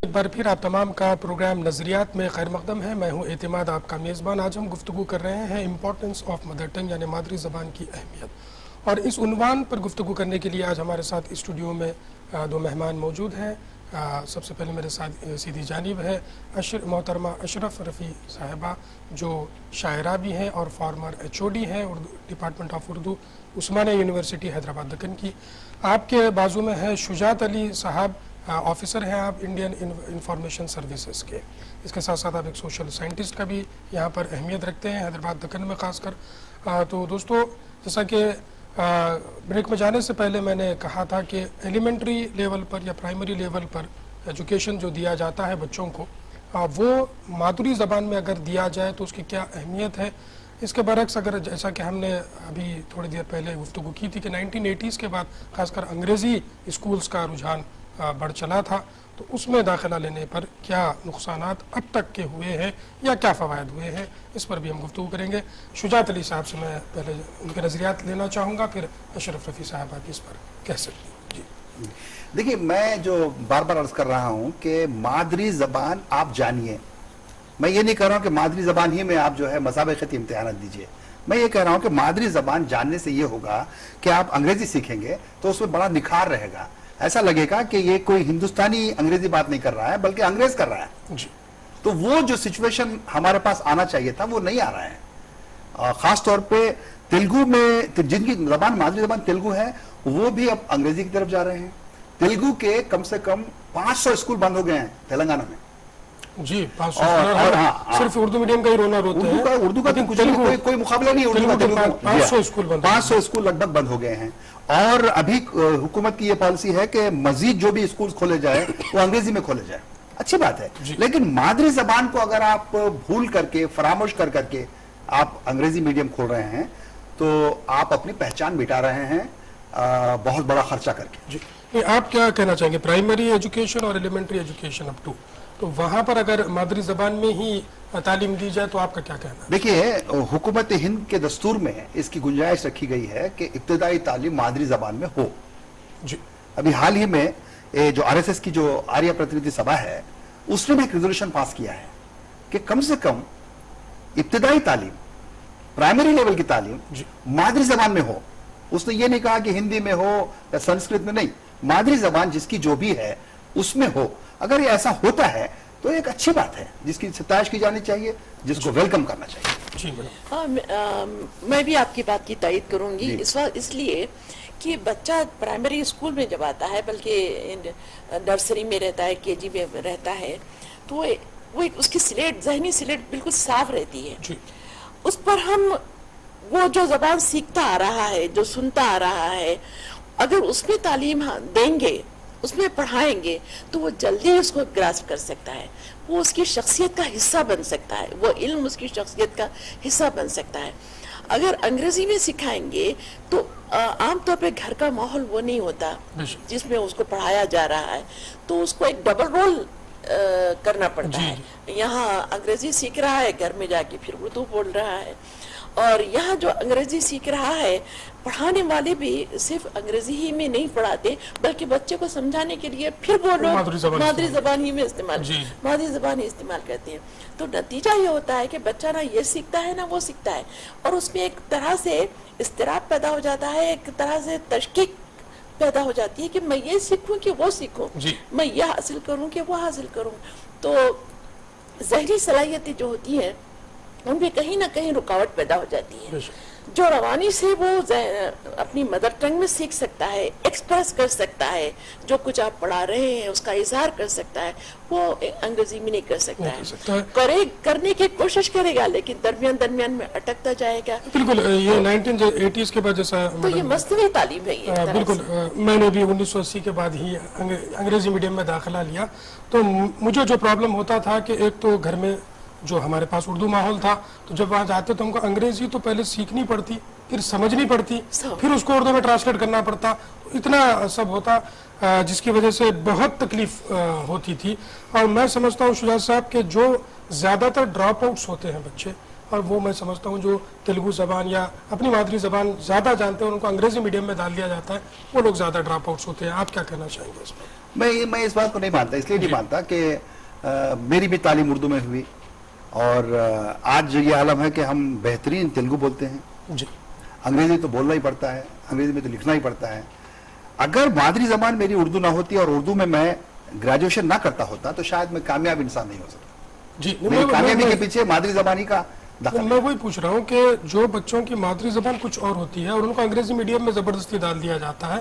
एक बार फिर आप तमाम का प्रोग्राम नज़रियात में खैर मकदम है। मैं हूँ एतमाद, आपका मेज़बान। आज हम गुफ्तगू कर रहे हैं इम्पोर्टेंस ऑफ मदर टंग यानी मादरी ज़बान की अहमियत, और इस उन्वान पर गुफ्तगू करने के लिए आज हमारे साथ स्टूडियो में 2 मेहमान मौजूद हैं। सबसे पहले मेरे साथ सीधी जानिब है मोहतरमा अशरफ रफ़ी साहिबा, जो शायरा भी हैं और फॉर्मर HOD हैं department of Urdu Osmania university Hyderabad Deccan की। आपके बाजू में है शुजात अली साहब, ऑफिसर हैं आप इंडियन इंफॉर्मेशन सर्विसेज के। इसके साथ साथ आप एक सोशल साइंटिस्ट का भी यहाँ पर अहमियत रखते हैं हैदराबाद दक्कन में ख़ासकर। तो दोस्तों जैसा कि ब्रेक में जाने से पहले मैंने कहा था कि एलिमेंट्री लेवल पर या प्राइमरी लेवल पर एजुकेशन जो दिया जाता है बच्चों को, वो मादरी ज़बान में अगर दिया जाए तो उसकी क्या अहमियत है। इसके बरक्स अगर जैसा कि हमने अभी थोड़ी देर पहले गुफ्तगू की थी कि 1980s के बाद खासकर अंग्रेज़ी स्कूल्स का रुझान बढ़ चला था, तो उसमें दाखिला लेने पर क्या नुकसानात अब तक के हुए हैं या क्या फ़वायद हुए हैं, इस पर भी हम गुफ्तगू करेंगे। शुजात अली साहब से मैं पहले उनके नज़रियात लेना चाहूँगा, फिर अशरफ रफ़ी साहब आप इस पर कह सकते हैं। जी देखिए, मैं जो बार बार अर्ज कर रहा हूँ कि मादरी ज़बान आप जानिए। मैं ये नहीं कह रहा हूँ कि मादरी ज़बान ही में आप जो है मसाबक़ती इम्तिहान दीजिए। मैं ये कह रहा हूँ कि मादरी ज़बान जानने से ये होगा कि आप अंग्रेज़ी सीखेंगे तो उसमें बड़ा निखार रहेगा, ऐसा लगेगा कि ये कोई हिंदुस्तानी अंग्रेजी बात नहीं कर रहा है बल्कि अंग्रेज कर रहा है जी। तो वो जो सिचुएशन हमारे पास आना चाहिए था वो नहीं आ रहा है। खास तौर पे तेलुगु में, जिनकी जबान मादरी जबान तेलुगु है, वो भी अब अंग्रेजी की तरफ जा रहे हैं। तेलुगु के कम से कम 500 स्कूल बंद हो गए हैं तेलंगाना में जी। 500 और सिर्फ उर्दू मीडियम का ही रोना रोते हैं। उर्दू का कोई मुकाबला नहीं, उर्दू का 500 स्कूल 500 स्कूल लगभग बंद हो गए हैं। और अभी हुकूमत की ये पॉलिसी है कि मजीद जो भी स्कूल खोले जाए वो अंग्रेजी में खोले जाए। अच्छी बात है, लेकिन मादरी जबान को अगर आप भूल करके, फरामोश कर करके आप अंग्रेजी मीडियम खोल रहे हैं तो आप अपनी पहचान मिटा रहे हैं बहुत बड़ा खर्चा करके। जी। आप क्या कहना चाहेंगे, प्राइमरी एजुकेशन और एलिमेंट्री एजुकेशन अप टू تو وہاں پر اگر مادری زبان میں ہی تعلیم دی جائے تو آپ کا کیا کہنا ہے؟ دیکھیے حکومت ہند کے دستور میں اس کی گنجائش رکھی گئی ہے کہ ابتدائی تعلیم مادری زبان میں ہو. جی ابھی حال ہی میں جو آر ایس ایس کی جو آریہ پرتنیدھی سبھا ہے اس نے بھی ایک ریزولوشن پاس کیا ہے کہ کم سے کم ابتدائی تعلیم پرائمری لیول کی تعلیم مادری زبان میں ہو. اس نے یہ نہیں کہا کہ ہندی میں ہو یا سنسکرت میں، نہیں، مادری زبان جس کی جو بھی ہے اس میں ہو. اگر یہ ایسا ہوتا ہے تو ایک اچھی بات ہے جس کی ستائش کی جانی چاہیے، جس کو ویلکم کرنا چاہیے. جی میں بھی آپ کی بات کی تائید کروں گی اس لیے کہ بچہ پرائمری اسکول میں جب آتا ہے، بلکہ نرسری میں رہتا ہے، کے جی میں رہتا ہے، تو وہ اس کی سلیٹ، ذہنی سلیٹ بالکل صاف رہتی ہے. اس پر ہم وہ جو زبان سیکھتا آ رہا ہے، جو سنتا آ رہا ہے، اگر اس میں تعلیم دیں گے، اس میں پڑھائیں گے، تو وہ جلدی اس کو گراسپ کر سکتا ہے، وہ اس کی شخصیت کا حصہ بن سکتا ہے، وہ علم اس کی شخصیت کا حصہ بن سکتا ہے. اگر انگریزی میں سکھائیں گے تو عام طور پہ گھر کا ماحول وہ نہیں ہوتا جس میں اس کو پڑھایا جا رہا ہے، تو اس کو ایک ڈبل رول کرنا پڑتا ہے. یہاں انگریزی سیکھ رہا ہے، گھر میں جا کے پھر اردو بول رہا ہے، اور یہاں جو انگریزی سیکھ رہا ہے، پڑھانے والے بھی صرف انگریزی ہی میں نہیں پڑھاتے، بلکہ بچے کو سمجھانے کے لیے پھر وہ لوگ مادری زبان ہی میں مادری زبان ہی استعمال کرتے ہیں. تو نتیجہ یہ ہوتا ہے کہ بچہ نہ یہ سیکھتا ہے نہ وہ سیکھتا ہے، اور اس میں ایک طرح سے اضطراب پیدا ہو جاتا ہے، ایک طرح سے تشکیک پیدا ہو جاتی ہے کہ میں یہ سیکھوں کہ وہ سیکھوں، میں یہ حاصل کروں کہ وہ حاصل کروں. تو ذہنی صلاحیتیں جو ہوتی ہیں ان میں کہیں نہ کہیں رکاوٹ پیدا ہو جاتی ہے. جو روانی سے وہ اپنی مدر ٹنگ میں سیکھ سکتا ہے، ایکسپریس کر سکتا ہے، جو کچھ آپ پڑھا رہے ہیں اس کا اظہار کر سکتا ہے، وہ انگریزی میں نہیں کر سکتا ہے. کرنے کی کوشش کرے گا لیکن درمیان میں اٹکتا جائے گا. بالکل یہ 1980s کے بعد جیسا تو یہ مصنوعی تعلیم ہے. یہ بالکل میں نے بھی 1980 کے بعد ہی انگریزی میڈیم میں داخلہ لیا. تو مجھے جو پرابلم ہوتا تھا کہ ایک تو گھر میں جو ہمارے پاس اردو ماحول تھا، تو جب وہاں جاتے تو ہم کو انگریزی تو پہلے سیکھنی پڑتی، پھر سمجھنی پڑتی، پھر اس کو اردو میں ٹرانسلیٹ کرنا پڑتا. اتنا سب ہوتا جس کی وجہ سے بہت تکلیف ہوتی تھی. اور میں سمجھتا ہوں شجاعت صاحب کہ جو زیادہ تر ڈراپ آؤٹس ہوتے ہیں بچے، اور وہ میں سمجھتا ہوں جو تیلگو زبان یا اپنی مادری زبان زیادہ جانتے ہیں اور ان کو انگریزی میڈیم میں ڈال دیا جاتا ہے، وہ لوگ زیادہ ڈراپ آؤٹس ہوتے ہیں. آپ کیا کہنا چاہیں گے اس پر؟ میں اس بات کو نہیں مانتا، اس لیے نہیں مانتا کہ میری بھی تعلیم اردو میں ہوئی، اور آج یہ عالم ہے کہ ہم بہترین تیلگو بولتے ہیں. انگریزی تو بولنا ہی پڑتا ہے، انگریزی میں تو لکھنا ہی پڑتا ہے. اگر مادری زبان میری اردو نہ ہوتی اور اردو میں گریجویشن نہ کرتا ہوتا تو شاید میں کامیاب انسان نہیں ہو سکتا. میری کامیابی کے پیچھے مادری زبان ہی کا دخل ہے. میں وہی پوچھ رہا ہوں کہ جو بچوں کی مادری زبان کچھ اور ہوتی ہے اور ان کو انگریزی میڈیم میں زبردستی ڈال دیا جاتا ہے،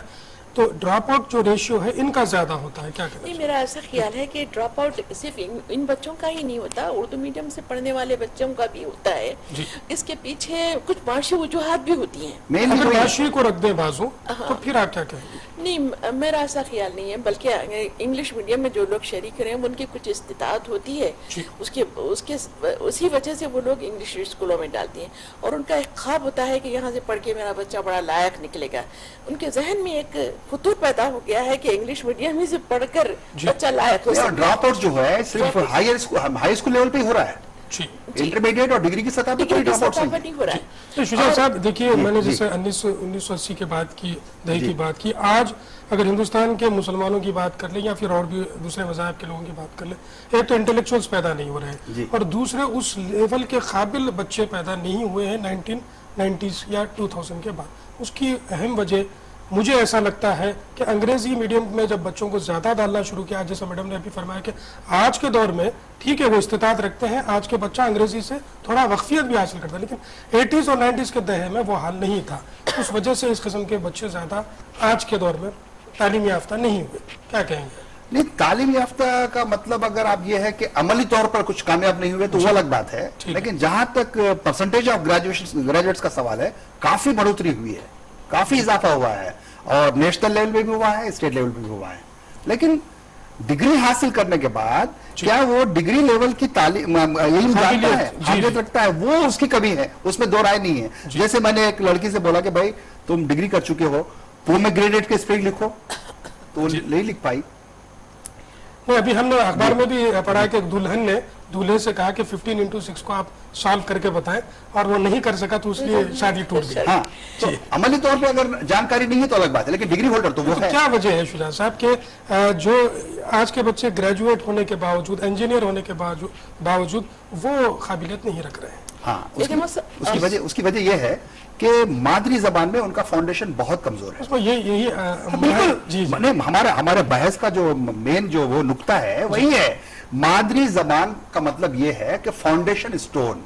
تو ڈراپ آؤٹ جو ریشیو ہے ان کا زیادہ ہوتا ہے. کیا کہنا نہیں، میرا ایسا خیال ہے کہ ڈراپ آؤٹ صرف ان بچوں کا ہی نہیں ہوتا، اردو میڈیم سے پڑھنے والے بچوں کا بھی ہوتا ہے. اس کے پیچھے کچھ معاشی وجوہات بھی ہوتی ہیں. اگر معاشی کو رکھ دیں بازو تو پھر آپ کیا کہیں گے؟ نہیں، میرا ایسا خیال نہیں ہے، بلکہ انگلش میڈیم میں جو لوگ شریک رہے ہیں ان کی کچھ استطاعت ہوتی ہے، اسی وجہ سے وہ لوگ انگلش اسکولوں میں ڈالتے ہیں، اور ان کا ایک خواب ہوتا ہے کہ یہاں سے پڑھ کے میرا بچہ بڑا لائق نکلے گا. ان کے ذہن میں ایک فطور پیدا ہو گیا ہے کہ انگلش میڈیم ہی سے پڑھ کر بچہ لائق ہو سکتا ہے. ڈراپ آؤٹ جو ہے صرف ہائی اسکول لیول پہ ہی ہو رہا ہے، انٹرمیڈیٹ اور ڈگری کی سطح پہ کوئی ڈراپ آؤٹ نہیں ہو رہا ہے. شجاعت صاحب دیکھیے، میں نے جیسے 1980 کے بعد کی دہی کی بات کی، آج اگر ہندوستان کے مسلمانوں کی بات کر لیں یا پھر اور بھی دوسرے مذاہب کے لوگوں کی بات کر لیں، ایک تو انٹلیکچوئلز پیدا نہیں ہو رہے ہیں، اور دوسرے اس لیول کے قابل بچے پیدا نہیں ہوئے ہیں 1990s یا 2000 کے بعد. اس کی اہم وجہ مجھے ایسا لگتا ہے کہ انگریزی میڈیم میں جب بچوں کو زیادہ ڈالنا شروع کیا، جیسا میڈم نے ابھی فرمایا کہ آج کے دور میں ٹھیک ہے وہ استطاعت رکھتے ہیں، آج کے بچہ انگریزی سے تھوڑا وقفیت بھی حاصل کرتا ہے، لیکن 80s اور 90s کے دہے میں وہ حال نہیں تھا. اس وجہ سے اس قسم کے بچے زیادہ آج کے دور میں تعلیم یافتہ نہیں ہوئے. کیا کہیں گے؟ نہیں، تعلیم یافتہ کا مطلب اگر آپ یہ ہے کہ عملی طور پر کچھ کامیاب نہیں ہوئے تو وہ الگ بات ہے، لیکن جہاں تک پرسنٹیج آف گریجویٹس کا سوال ہے، کافی بڑھوتری ہوئی ہے، کافی اضافہ ہوا ہے، اور نیشنل لیول پہ بھی ہوا ہے، اسٹیٹ لیول پہ بھی ہوا ہے. لیکن ڈگری حاصل کرنے کے بعد کیا وہ ڈگری لیول کی تعلیم علم جانتا ہے، قابلیت رکھتا ہے، وہ اس کی کمی ہے، اس میں دو رائے نہیں ہے. جیسے میں نے ایک لڑکی سے بولا کہ بھائی تم ڈگری کر چکے ہو، پومیگریڈیٹ کے اسپیلنگ لکھو، تو وہ نہیں لکھ پائی. नहीं, अभी हमने अखबार में भी पढ़ा है कि एक दुल्हन ने दूल्हे से कहा कि 15x6 को आप सॉल्व करके बताएं, और वो नहीं कर सका तो इसलिए शादी टूट गई। हाँ, तो अमली तौर पे अगर जानकारी नहीं है तो अलग बात है, लेकिन डिग्री होल्डर तो वो तो है। क्या वजह है शुजा साहब के जो आज के बच्चे ग्रेजुएट होने के बावजूद, इंजीनियर होने के बावजूद वो काबिलियत नहीं रख रहे हैं? हाँ, उसकी वजह यह है कि मादरी जबान में उनका फाउंडेशन बहुत कमजोर है। उसमें यही बिल्कुल, हमारे बहस का जो मेन जो वो नुक्ता है वही है। मादरी जबान का मतलब ये है कि फाउंडेशन स्टोन,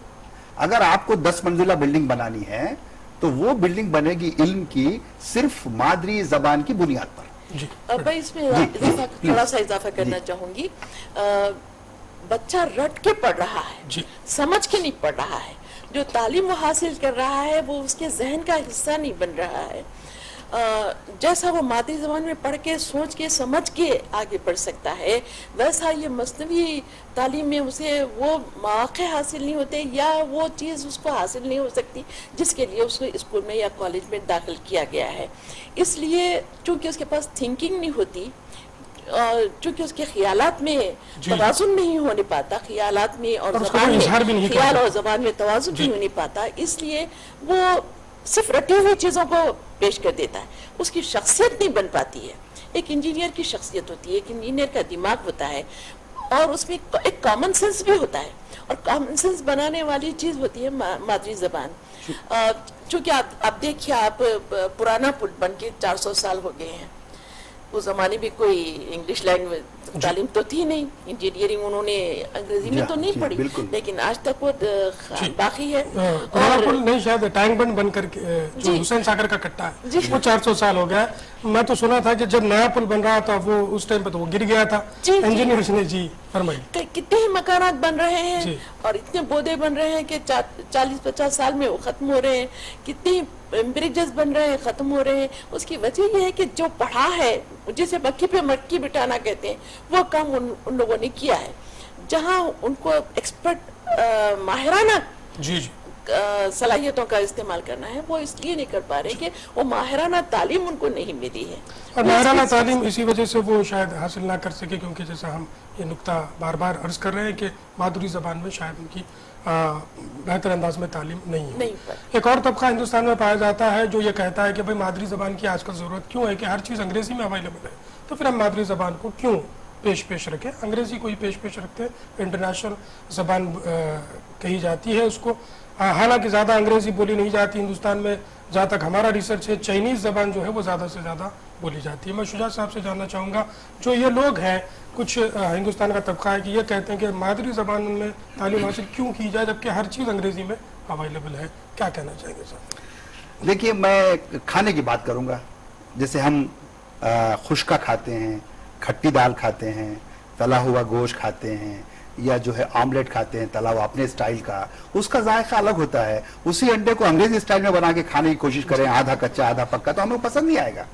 अगर आपको 10 मंजिला बिल्डिंग बनानी है तो वो बिल्डिंग बनेगी इल्म की सिर्फ मादरी जबान की बुनियाद पर। जी, अब मैं इसमें थोड़ा सा इजाफा करना चाहूंगी। बच्चा रट के पढ़ रहा है, जी, समझ के नहीं पढ़ रहा है। जो तालीम वो हासिल कर रहा है वो उसके जहन का हिस्सा नहीं बन रहा है। जैसा वो मादरी ज़बान में पढ़ के, सोच के, समझ के आगे बढ़ सकता है, वैसा ये मसनवी तालीम में उसे वो मौक़े हासिल नहीं होते, या वो चीज़ उसको हासिल नहीं हो सकती जिसके लिए उसको स्कूल में या कॉलेज में दाखिल किया गया है। इसलिए चूँकि उसके पास थिंकिंग नहीं होती, चूँकि उसके ख्यालात में तवाज़ुन नहीं होने पाता, ख्यालात में और ख्याल और ज़बान में तवाज़ुन नहीं होने पाता, इसलिए वो सिर्फ रटी हुई चीज़ों को पेश कर देता है, उसकी शख्सियत नहीं बन पाती है। एक इंजीनियर की शख्सियत होती है, एक इंजीनियर का दिमाग होता है, और उसमें एक कॉमन सेंस भी होता है, और कॉमन सेंस बनाने वाली चीज़ होती है मादरी ज़बान। चूँकि आप देखिए, आप पुराना पुल बन के 400 साल हो गए हैं। उस जमाने में कोई इंग्लिश लैंग्वेज तालीम तो थी नहीं, इंजीनियरिंग उन्होंने अंग्रेजी में तो नहीं पढ़ी, लेकिन आज तक वो बाकी है। और नहीं, शायद टैंक बंद बनकर जो हुसैन सागर का कट्टा है वो 400 साल हो गया। मैं तो सुना था कि जब नया पुल बन रहा था वो उस टाइम पे तो वो गिर गया था। इंजीनियर्स ने जी फरमाइए, कितने ही मकानात बन रहे हैं और इतने बोधे बन रहे हैं कि 40-50 साल में वो खत्म हो रहे हैं, कितने ब्रिजेस बन रहे हैं, खत्म हो रहे हैं। उसकी वजह यह है कि जो पढ़ा है, जिसे मक्खी पे मक्खी बिठाना कहते हैं, वो काम उन लोगों ने किया है। जहां उनको एक्सपर्ट माहिराना सलाहियतों का इस्तेमाल करना है, वो इसलिए नहीं कर पा रहे कि वो माहिराना तालीम उनको नहीं मिली है। और माहिराना तालीम इसी वजह से वो शायद हासिल ना कर सके, क्योंकि जैसा हम ये नुक्ता बार बार अर्ज कर रहे हैं कि मादरी ज़बान में शायद उनकी बेहतर अंदाज में तालीम नहीं है। एक और तबका हिंदुस्तान में पाया जाता है जो ये कहता है कि भाई मादरी ज़बान की आजकल ज़रूरत क्यों है, कि हर चीज़ अंग्रेज़ी में अवेलेबल है, तो फिर हम मादरी ज़बान को क्यों पेश रखें, अंग्रेज़ी को ही पेश रखते हैं। इंटरनेशनल ज़बान कही जाती है उसको, हालांकि ज़्यादा अंग्रेज़ी बोली नहीं जाती हिंदुस्तान में। जहाँ तक हमारा रिसर्च है, चाइनीज़ ज़बान जो है वो ज़्यादा से ज़्यादा बोली जाती है। मैं शुजा साहब से जानना चाहूँगा, जो ये लोग हैं, कुछ हिंदुस्तान का तबका है कि ये कहते हैं कि मादरी ज़बान में तालीम हासिल क्यों की जाए जबकि हर चीज़ अंग्रेज़ी में अवेलेबल है, क्या कहना चाहेंगे सर? देखिए, मैं खाने की बात करूँगा। जैसे हम खुश्का खाते हैं, खट्टी दाल खाते हैं, तला हुआ गोश्त खाते हैं, या जो है आमलेट खाते हैं तला हुआ अपने स्टाइल का, उसका जायका अलग होता है। उसी अंडे को अंग्रेजी स्टाइल में बना के खाने की कोशिश करें, आधा कच्चा आधा पक्का, तो हमें पसंद नहीं आएगा,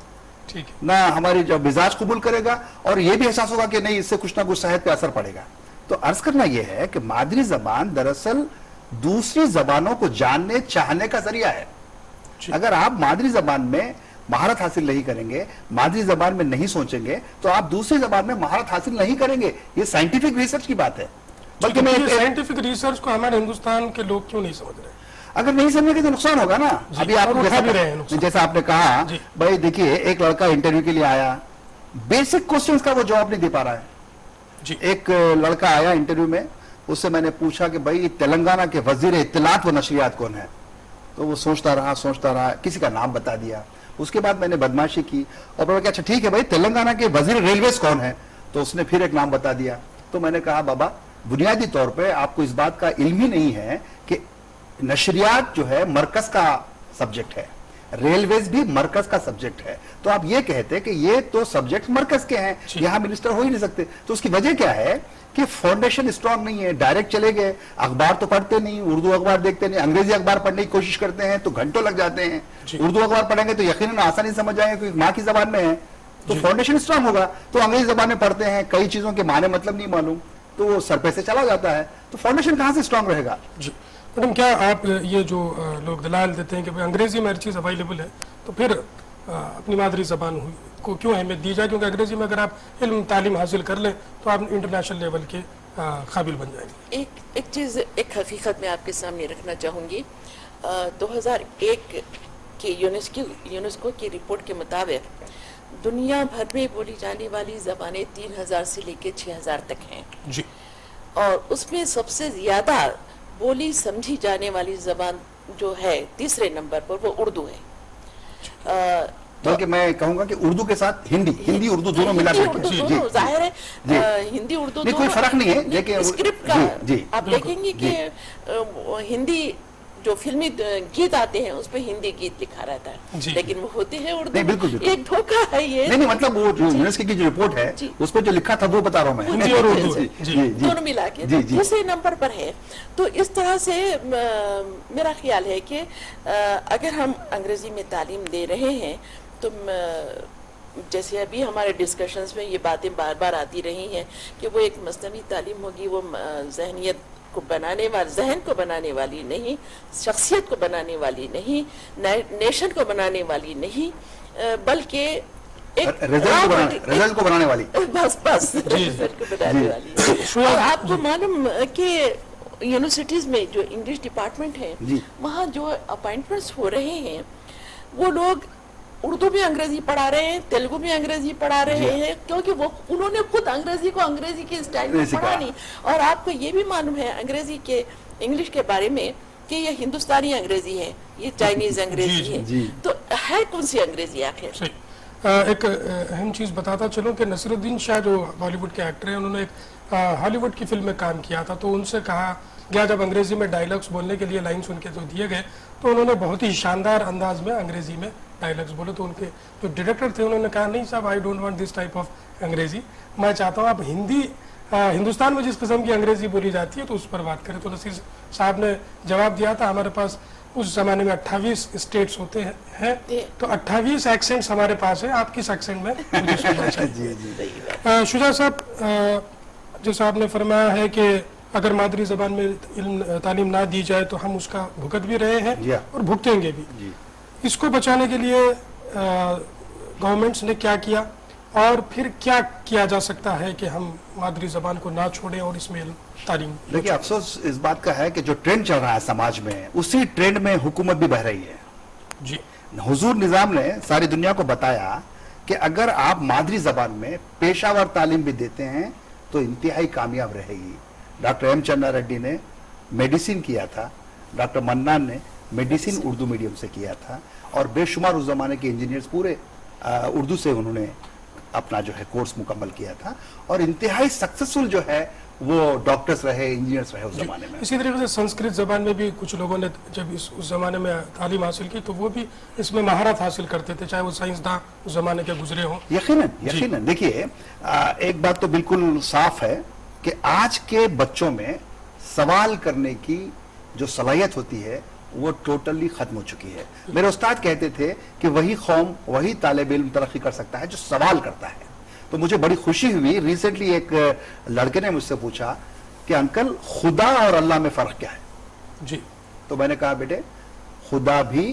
ठीक है ना हमारी जो मिजाज कबूल करेगा, और ये भी एहसास होगा कि नहीं, इससे कुछ ना कुछ सेहत पे असर पड़ेगा। तो अर्ज करना यह है कि मादरी जबान दरअसल दूसरी जबानों को जानने चाहने का जरिया है। अगर आप मादरी जबान में महारत हासिल नहीं करेंगे, मादरी जबान में नहीं सोचेंगे, तो आप दूसरी जबान में महारत हासिल नहीं करेंगे। ये साइंटिफिक रिसर्च की बात है। बल्कि मैं साइंटिफिक रिसर्च को हमारे हिंदुस्तान के लोग क्यों नहीं समझ रहे? अगर नहीं समझेंगे तो नुकसान होगा ना। अभी आपको जैसा आपने कहा, भाई देखिए, एक लड़का इंटरव्यू के लिए आया, बेसिक क्वेश्चंस का वो जवाब नहीं दे पा रहा है जी। एक लड़का आया इंटरव्यू में, उससे मैंने पूछा कि भाई तेलंगाना के वजीर इत्तलात व नशरियात कौन है, तो वो सोचता रहा, किसी का नाम बता दिया। उसके बाद मैंने बदमाशी की और बोला कि अच्छा ठीक है भाई, तेलंगाना के वजीर रेलवेज कौन है, तो उसने फिर एक नाम बता दिया। तो मैंने कहा बाबा, बुनियादी तौर पे आपको इस बात का इल्म ही नहीं है कि नशरियात जो है मरकज का सब्जेक्ट है, रेलवेज भी मरकज का सब्जेक्ट है। तो आप ये कहते हैं कि ये तो सब्जेक्ट मरकज के हैं, यहां मिनिस्टर हो ही नहीं सकते। तो उसकी वजह क्या है कि फाउंडेशन स्ट्रांग नहीं है। डायरेक्ट चले गए, अखबार तो पढ़ते नहीं, उर्दू अखबार देखते नहीं, अंग्रेजी अखबार पढ़ने की कोशिश करते हैं तो घंटों लग जाते हैं। उर्दू अखबार पढ़ेंगे तो यकीनन आसानी समझ जाएंगे क्योंकि माँ की जबान में है, तो फाउंडेशन स्ट्रांग होगा। तो अंग्रेजी जबान में पढ़ते हैं, कई चीजों के माने मतलब नहीं मालूम, तो वो सर पे से चला जाता है, तो फाउंडेशन कहां से स्ट्रांग रहेगा? जी मैडम, क्या आप ये जो लोग दलाल देते हैं कि भाई अंग्रेजी में हर चीज़ अवेलेबल है, तो फिर अपनी मादरी ज़बान हुई को क्यों अहमियत दी जाए, क्योंकि अंग्रेजी में अगर आप इल्म तालीम हासिल कर लें तो आप इंटरनेशनल लेवल के काबिल बन जाएंगे। एक चीज़, एक हकीकत मैं आपके सामने रखना चाहूँगी। 2001 की यूनेस्को की रिपोर्ट के मुताबिक दुनिया भर में बोली जाने वाली ज़बानें 3000 से लेकर 6000 तक हैं जी। और उसमें सबसे ज़्यादा बोली समझी जाने वाली ज़बान जो है तीसरे नंबर पर वो उर्दू है। बल्कि मैं कहूंगा कि उर्दू के साथ हिंदी उर्दू दोनों मिला करके जाहिर है हिंदी उर्दू नहीं, कोई फर्क नहीं है, लेकिन स्क्रिप्ट का आप देखेंगे कि हिंदी जो फिल्मी गीत आते हैं उस पे हिंदी गीत लिखा रहता है, लेकिन वो होते हैं उर्दू। नहीं, बिल्कुल एक धोखा है ये। नहीं, मतलब वो जो यूनेस्को की जो रिपोर्ट है उसको जो लिखा था वो बता रहा हूँ मैं, हिंदी और उर्दू दोनों मिला के दूसरे नंबर पर है। तो इस तरह से मेरा ख्याल है कि अगर हम अंग्रेजी में तालीम दे रहे हैं तो जैसे अभी हमारे डिस्कशंस में ये बातें बार बार आती रही हैं कि वो एक मसनवी तालीम होगी, वो जहनियत को बनाने वाली, जहन को बनाने वाली नहीं, शख्सियत को बनाने वाली नहीं, नेशन को बनाने वाली नहीं, बल्कि एक रिजल्ट को बनाने वाली, बस रिजल्ट को बनाने वाली। और आपको मालूम कि यूनिवर्सिटीज में जो इंग्लिश डिपार्टमेंट है वहाँ जो अपॉइंटमेंट्स हो रहे हैं वो लोग उर्दू भी अंग्रेजी पढ़ा रहे हैं, तेलुगु भी अंग्रेजी पढ़ा रहे हैं, क्योंकि वो उन्होंने खुद अंग्रेजी को अंग्रेजी के स्टाइल में पढ़ा नहीं। और आपको ये भी मालूम है अंग्रेजी के, इंग्लिश के बारे में कि ये हिंदुस्तानी अंग्रेजी है, ये चाइनीज अंग्रेजी है, तो है कौन सी अंग्रेजी आखिर? एक अहम चीज़ बताता चलूँ कि नसीरुद्दीन शाह जो बॉलीवुड के एक्टर हैं, उन्होंने एक हॉलीवुड की फिल्म में काम किया था, तो उनसे कहा गया जब अंग्रेजी में डायलॉग्स बोलने के लिए लाइन्स उनके जो दिए गए तो उन्होंने बहुत ही शानदार अंदाज में अंग्रेजी में डायलॉग्स बोले। तो उनके जो डायरेक्टर थे उन्होंने कहा नहीं साहब, I don't want this type of अंग्रेजी, मैं चाहता हूँ आप हिंदुस्तान में जिस किस्म की अंग्रेजी बोली जाती है तो उस पर बात करें। तो नसीर साहब ने जवाब दिया था हमारे पास उस जमाने में 28 स्टेट्स होते हैं तो 28 एक्सेंट्स हमारे पास है, आप किस एक्सेंट में मुझे सुनना चाहिए। शुजा साहब, जैसा आपने फरमाया है कि अगर मादरी जबान में इल्म तालीम ना दी जाए तो हम उसका भुगत भी रहे हैं और भुगतेंगे भी। इसको बचाने के लिए गवर्नमेंट्स ने क्या किया और फिर क्या किया जा सकता है कि हम मादरी जबान को ना छोड़ें और इसमें तालीम? देखिए, अफसोस इस बात का है कि जो ट्रेंड चल रहा है समाज में, उसी ट्रेंड में हुकूमत भी बह रही है जी। हुजूर निजाम ने सारी दुनिया को बताया कि अगर आप मादरी जबान में पेशावर तालीम भी देते हैं तो इंतहाई कामयाब रहेगी। डॉक्टर एम चन्ना रेड्डी ने मेडिसिन किया था, डॉक्टर मन्नान ने मेडिसिन उर्दू मीडियम से किया था और बेशुमार उस जमाने के इंजीनियर्स पूरे उर्दू से उन्होंने अपना जो है कोर्स मुकम्मल किया था और इंतहाई सक्सेसफुल जो है वो डॉक्टर्स रहे, इंजीनियर्स रहे उस जमाने में। इसी तरीके से संस्कृत जबान में भी कुछ लोगों ने जब उस जमाने में तालीम हासिल की तो वो भी इसमें महारत हासिल करते थे, चाहे वो साइंसदान उस जमाने के गुजरे हों। यकीनन देखिए, एक बात तो बिल्कुल साफ है कि आज के बच्चों में सवाल करने की जो सलाहियत होती है वो टोटली खत्म हो चुकी है। मेरे उस्ताद कहते थे कि वही कौम, वही तालिब इल्म तरक्की कर सकता है जो सवाल करता है। तो मुझे बड़ी खुशी हुई, रिसेंटली एक लड़के ने मुझसे पूछा कि अंकल खुदा और अल्लाह में फर्क क्या है जी। तो मैंने कहा बेटे, खुदा भी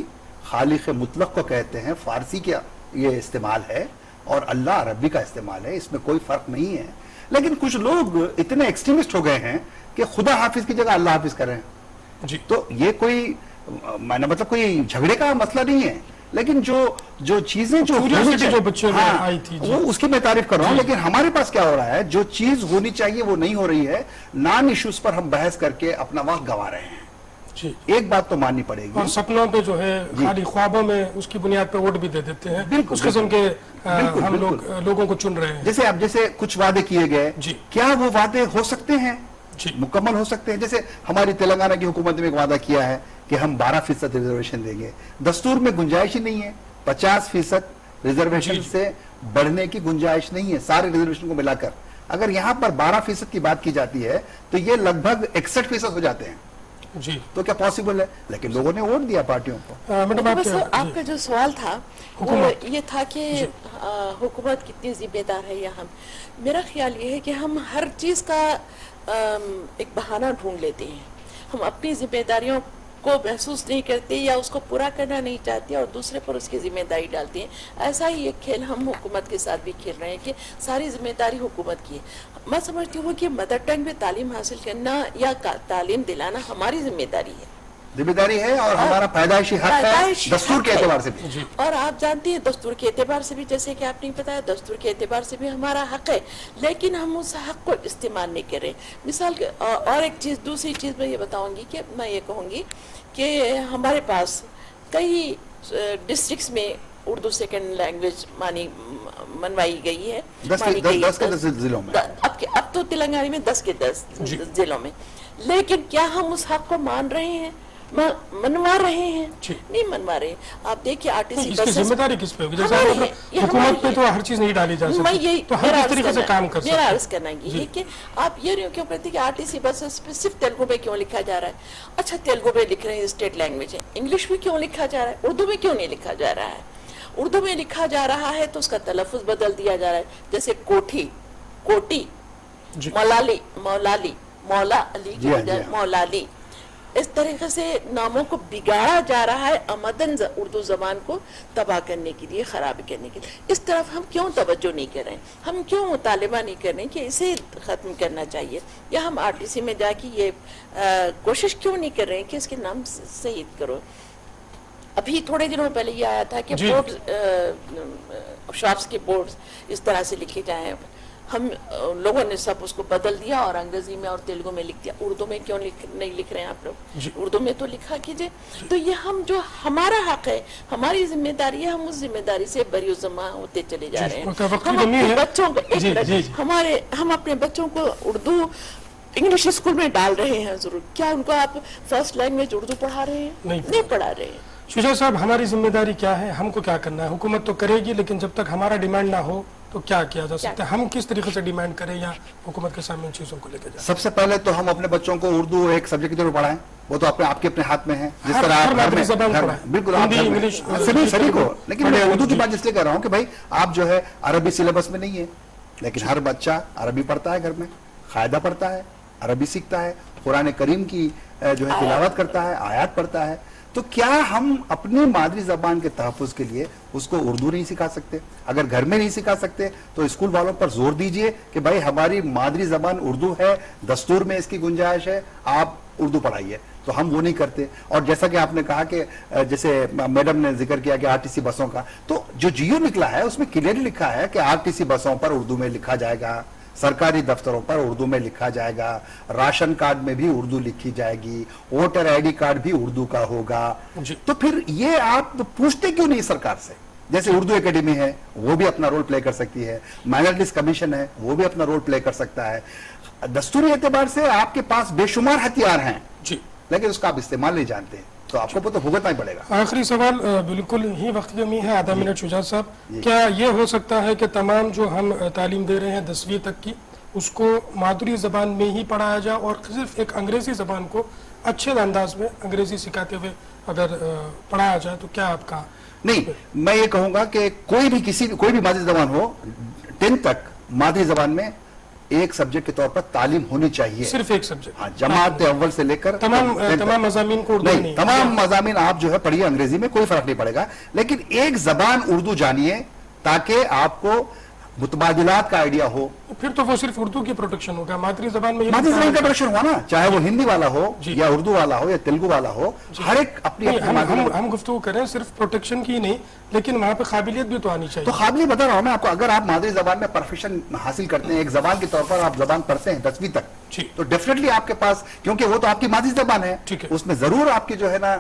खालिक मुतलक को कहते हैं, फारसी का ये इस्तेमाल है और अल्लाह अरबी का इस्तेमाल है, इसमें कोई फर्क नहीं है। लेकिन कुछ लोग इतने एक्सट्रीमिस्ट हो गए हैं कि खुदा हाफिज की जगह अल्लाह हाफिज कर रहे हैं जी। तो ये कोई मैंने मतलब कोई झगड़े का मसला नहीं है, लेकिन जो चीजें जो बच्चों में आई थी वो उसकी मैं तारीफ कर रहा हूँ। लेकिन हमारे पास क्या हो रहा है, जो चीज होनी चाहिए वो नहीं हो रही है, नॉन इश्यूज पर हम बहस करके अपना वक्त गंवा रहे हैं जी। एक बात तो माननी पड़ेगी, और सपनों पे जो है खाली ख्वाबों में उसकी बुनियाद पे वोट भी दे देते हैं, उस किस्म के हम लोगों को चुन रहे हैं। जैसे कुछ वादे किए गए, क्या वो वादे हो सकते हैं जी, मुकम्मल हो सकते हैं? जैसे हमारी तेलंगाना की हुकूमत ने एक वादा किया है कि हम 12% रिजर्वेशन देंगे, दस्तूर में गुंजाइश ही नहीं है, 50% रिजर्वेशन से बढ़ने की गुंजाइश नहीं है सारे रिजर्वेशन को मिलाकर। अगर यहाँ पर 12% की बात की जाती है तो ये लगभग 61% हो जाते हैं जी। तो क्या पॉसिबल है? लेकिन लोगों ने वोट दिया पार्टियों को। मैडम आपका जो सवाल था वो ये था कि हुकूमत कितनी जिम्मेदार है यहाँ। मेरा ख्याल ये है कि हम हर चीज का एक बहाना ढूंढ लेते हैं, हम अपनी जिम्मेदारियों کو محسوس نہیں کرتے یا اس کو پورا کرنا نہیں چاہتے اور دوسرے پر اس کی ذمہ داری ڈالتے ہیں. ایسا ہی ایک کھیل ہم حکومت کے ساتھ بھی کھیل رہے ہیں کہ ساری ذمہ داری حکومت کی ہے. میں سمجھتی ہوں کہ مدر ٹنگ میں تعلیم حاصل کرنا یا تعلیم دلانا ہماری ذمہ داری ہے, ذمہ داری ہے اور ہمارا پیدائشی حق ہے دستور کے اعتبار سے بھی. اور آپ جانتے ہیں دستور کے اعتبار سے بھی, جیسے کہ آپ نے بتایا, دستور کے اعتبار سے بھی ہمارا حق ہے, لیکن ہم اس حق کو استعمال نہیں کر رہے. مثال کے اور ایک چیز, دوسری چیز میں یہ بتاؤں گی کہ میں یہ کہوں گی کہ ہمارے پاس کئی ڈسٹرکٹس میں اردو سیکنڈ لینگویج منوائی گئی ہے. 10 کے 10 ضلعوں میں, اب تو تلنگانہ میں 10 کے 10 ضلعوں میں, لیکن کیا ہم اس حق کو مان رہے ہیں, منوا رہے ہیں؟ نہیں منوا رہے. آپ دیکھیے RTC اس کی ذمہ داری کس پہ ہوگی؟ جیسے حکومت پہ تو ہر چیز نہیں ڈالی جا سکتی, تو ہر کس طریقے سے کام کر سکتے. میرا عرض کرنا یہ کہ آپ یہ کیوں کہتے کہ RTC بسز پہ صرف تیلگو میں کیوں لکھا جا رہا ہے؟ اچھا تیلگو میں لکھ رہے ہیں, اسٹیٹ لینگویج ہے, انگلش میں کیوں لکھا جا رہا ہے, اردو میں کیوں نہیں لکھا جا رہا ہے؟ اردو میں لکھا جا رہا ہے تو اس کا تلفظ بدل دیا جا رہا ہے, جیسے کوٹھی, کوٹی, مولالی, مولالی, مولا علی کی بجائے مولالی. اس طریقے سے ناموں کو بگاڑا جا رہا ہے آمدن اردو زبان کو تباہ کرنے کے لیے, خراب کرنے کے لیے. اس طرف ہم کیوں توجہ نہیں کر رہے ہیں, ہم کیوں مطالبہ نہیں کر رہے ہیں کہ اسے ختم کرنا چاہیے, یا ہم RTC میں جا کے یہ کوشش کیوں نہیں کر رہے ہیں کہ اس کے نام شہید کرو. ابھی تھوڑے دنوں پہلے یہ آیا تھا کہ بورڈ شاپس کے بورڈز اس طرح سے لکھے جائیں, ہم لوگوں نے سب اس کو بدل دیا اور انگریزی میں اور تیلگو میں لکھ دیا. اردو میں کیوں نہیں لکھ رہے ہیں آپ لوگ؟ اردو میں تو لکھا کیجئے. تو یہ ہم جو ہمارا حق ہے, ہماری ذمہ داری ہے, ہم اس ذمہ داری سے بری الزما ہوتے چلے جا رہے ہیں. ہم اپنے بچوں کو ہم اپنے بچوں کو اردو انگلش اسکول میں ڈال رہے ہیں ضرور, کیا ان کو آپ فرسٹ لینگویج اردو پڑھا رہے ہیں؟ نہیں پڑھا رہے ہیں. شجاع صاحب, ہماری ذمہ داری کیا ہے, ہم کو کیا کرنا ہے؟ حکومت تو کرے گی, لیکن جب تک ہمارا ڈیمانڈ نہ ہو تو کیا کیا جا سکتا ہے؟ ہم کس طریقے سے ڈیمانڈ کریں یا حکومت کے سامنے ان چیزوں کو لے کے جائیں؟ سب سے پہلے تو ہم اپنے بچوں کو اردو ایک سبجیکٹ کی طرح پڑھائیں, وہ تو آپ کے اپنے ہاتھ میں ہے. جس طرح آپ بالکل سبھی کو, لیکن میں اردو کی بات اس لیے کہہ رہا ہوں کہ بھائی آپ جو ہے عربی سلیبس میں نہیں ہے, لیکن ہر بچہ عربی پڑھتا ہے, گھر میں قاعدہ پڑھتا ہے, عربی سیکھتا ہے, قرآن کریم کی جو ہے تلاوت کرتا ہے, آیات پڑھتا ہے. تو کیا ہم اپنی مادری زبان کے تحفظ کے لیے اس کو اردو نہیں سکھا سکتے؟ اگر گھر میں نہیں سکھا سکتے تو اسکول والوں پر زور دیجئے کہ بھائی ہماری مادری زبان اردو ہے, دستور میں اس کی گنجائش ہے, آپ اردو پڑھائیے. تو ہم وہ نہیں کرتے. اور جیسا کہ آپ نے کہا کہ جیسے میڈم نے ذکر کیا کہ RTC بسوں کا, تو جو جیو نکلا ہے اس میں کلیئرلی لکھا ہے کہ RTC بسوں پر اردو میں لکھا جائے گا, سرکاری دفتروں پر اردو میں لکھا جائے گا, راشن کارڈ میں بھی اردو لکھی جائے گی, ووٹر ID کارڈ بھی اردو کا ہوگا. تو پھر یہ آپ پوچھتے کیوں نہیں سرکار سے؟ جیسے اردو اکیڈمی ہے وہ بھی اپنا رول پلے کر سکتی ہے, مائنرٹیز کمیشن ہے وہ بھی اپنا رول پلے کر سکتا ہے. دستوری اعتبار سے آپ کے پاس بے شمار ہتھیار ہیں, لیکن اس کا آپ استعمال نہیں جانتے, تو آپ کو تو بھگتنا ہی پڑے گا. آخری سوال بالکل ہی وقت کی کمی ہے, آدھا منٹ شجاع صاحب. کیا یہ ہو سکتا ہے کہ تمام جو ہم تعلیم دے رہے ہیں 10ویں تک کی, اس کو مادری زبان میں ہی پڑھایا جائے اور صرف ایک انگریزی زبان کو اچھے انداز میں انگریزی سکھاتے ہوئے اگر پڑھایا جائے تو کیا آپ کا؟ نہیں, میں یہ کہوں گا کہ کوئی بھی مادری زبان ہو, 10 تک مادری زبان میں ایک سبجیکٹ کے طور پر تعلیم ہونی چاہیے, صرف ایک سبجیکٹ. ہاں, جماعت اول سے لے کر تمام مضامین کو اردو نہیں, تمام مضامین آپ جو ہے پڑھیے انگریزی میں, کوئی فرق نہیں پڑے گا, لیکن ایک زبان اردو جانیے تاکہ آپ کو متبادلات کا آئیڈیا ہو. پھر تو وہ صرف اردو کی پروٹیکشن ہوگا, مادری زبان میں مادری زبان کا پروٹیکشن ہوا نا, چاہے وہ ہندی والا ہو یا اردو والا ہو یا تیلگو والا ہو, ہر ایک اپنی ہم گفتگو کریں صرف پروٹیکشن کی نہیں, لیکن وہاں پہ قابلیت بھی تو آنی چاہیے. تو قابلیت بتا رہا ہوں میں آپ کو, اگر آپ مادری زبان میں پروفیشن حاصل کرتے ہیں, ایک زبان کے طور پر آپ زبان پڑھتے ہیں 10ویں تک, تو ڈیفینیٹلی آپ کے پاس, کیونکہ وہ تو آپ کی مادری زبان ہے, اس میں ضرور آپ کی جو ہے نا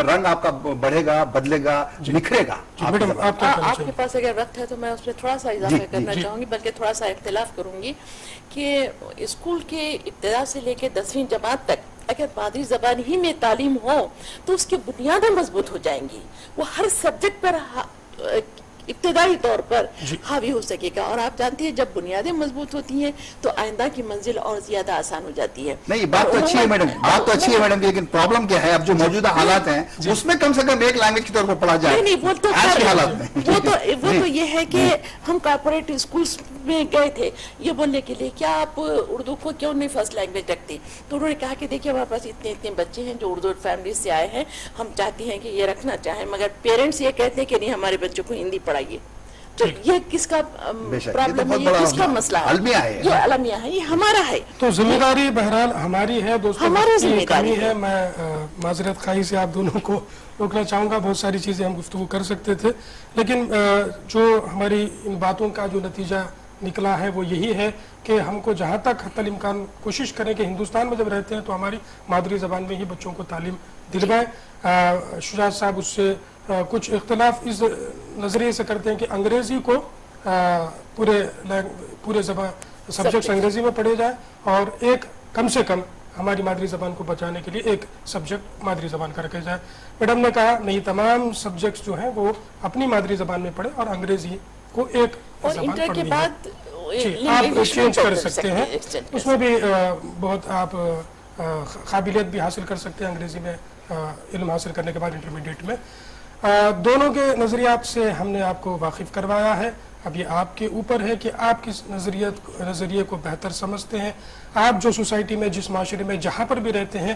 رنگ آپ کا بڑھے گا, بدلے گا, نکھرے گا. آپ کے پاس اگر وقت ہے تو میں اس میں تھوڑا سا اضافہ کرنا چاہوں گی, بلکہ تھوڑا سا اختلاف کروں گی کہ اسکول کے ابتدا سے لے کے 10ویں جماعت تک اگر مادری زبان ہی میں تعلیم ہو تو اس کی بنیادیں مضبوط ہو جائیں گی. وہ ہر سبجیکٹ پر ابتدائی طور پر جی۔ حاوی ہو سکے گا. اور آپ جانتے ہیں جب بنیادیں مضبوط ہوتی ہیں تو آئندہ کی منزل اور زیادہ آسان ہو جاتی ہے. نہیں بات تو اچھی ہے میڈم، بات تو اچھی ہے میڈم، لیکن پرابلم کیا ہے اب جو موجودہ حالات ہیں اس میں کم سے کم ایک لینگویج کے طور پر پڑھا جائے. نہیں وہ تو آج کے حالات میں وہ تو یہ ہے کہ ہم کارپوریٹ اسکولس میں گئے تھے یہ بولنے کے لیے کیا آپ اردو کو کیوں نہیں فرسٹ لینگویج رکھتے. تو انہوں نے کہا کہ دیکھیے ہمارے پاس اتنے بچے ہیں جو اردو فیملی سے آئے ہیں، ہم چاہتے ہیں کہ یہ رکھنا چاہیں، مگر پیرنٹس یہ کہتے ہیں کہ نہیں ہمارے بچوں کو ہندی پڑھائیے. تو یہ کس کا پرابلم ہے، یہ کس کا مسئلہ ہے؟ یہ المیہ ہے، یہ ہمارا ہے. تو ذمہ داری بہرحال ہماری ہے دوستوں، ہماری ذمہ داری ہے. میں معذرت خواہی سے آپ دونوں کو روکنا چاہوں گا، بہت ساری چیزیں ہم گفتگو کر سکتے تھے، لیکن جو ہماری ان باتوں کا جو نتیجہ نکلا ہے وہ یہی ہے کہ ہم کو جہاں تک حتی الامکان کوشش کریں کہ ہندوستان میں جب رہتے ہیں تو ہماری مادری زبان میں ہی بچوں کو تعلیم دلوائیں. شجاعت صاحب اس سے کچھ اختلاف اس نظریے سے کرتے ہیں کہ انگریزی کو پورے سبجیکٹس انگریزی میں پڑھے جائیں اور ایک کم سے کم ہماری مادری زبان کو بچانے کے لیے ایک سبجیکٹ مادری زبان کا رکھا جائے. میڈم نے کہا نہیں، تمام سبجیکٹس جو ہیں وہ اپنی مادری زبان میں پڑھیں اور انگریزی کو ایک اور زبان انٹر کے پڑھنی ہے. بعد آپ چینج کر سکتے ہیں، اس میں بھی بہت آپ قابلیت بھی حاصل کر سکتے ہیں انگریزی میں علم حاصل کرنے کے بعد انٹرمیڈیٹ میں. دونوں کے نظریات سے ہم نے آپ کو واقف کروایا ہے. اب یہ آپ کے اوپر ہے کہ آپ کس نظریے کو بہتر سمجھتے ہیں. آپ جو سوسائٹی میں جس معاشرے میں جہاں پر بھی رہتے ہیں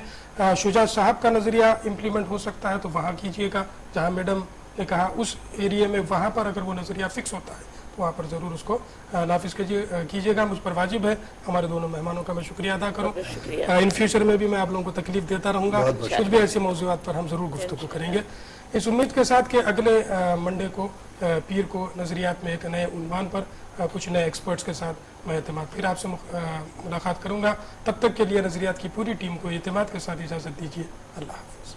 شجاعت صاحب کا نظریہ امپلیمنٹ ہو سکتا ہے تو وہاں کیجئے گا. جہاں میڈم نے کہا اس ایریے میں وہاں پر اگر وہ نظریہ فکس ہوتا ہے تو وہاں پر ضرور اس کو نافذ کیجیے گا. مجھ پر واجب ہے ہمارے دونوں مہمانوں کا میں شکریہ ادا کروں. ان فیوچر میں بھی میں آپ لوگوں کو تکلیف دیتا رہوں گا، کچھ بھی ایسے موضوعات پر ہم ضرور گفتگو کریں گے، اس امید کے ساتھ کہ اگلے منڈے کو پیر کو نظریات میں ایک نئے عنوان پر کچھ نئے ایکسپرٹس کے ساتھ میں اعتماد پھر آپ سے ملاقات کروں گا. تب تک کے لیے نظریات کی پوری ٹیم کو اعتماد کے ساتھ اجازت دیجیے. اللہ حافظ.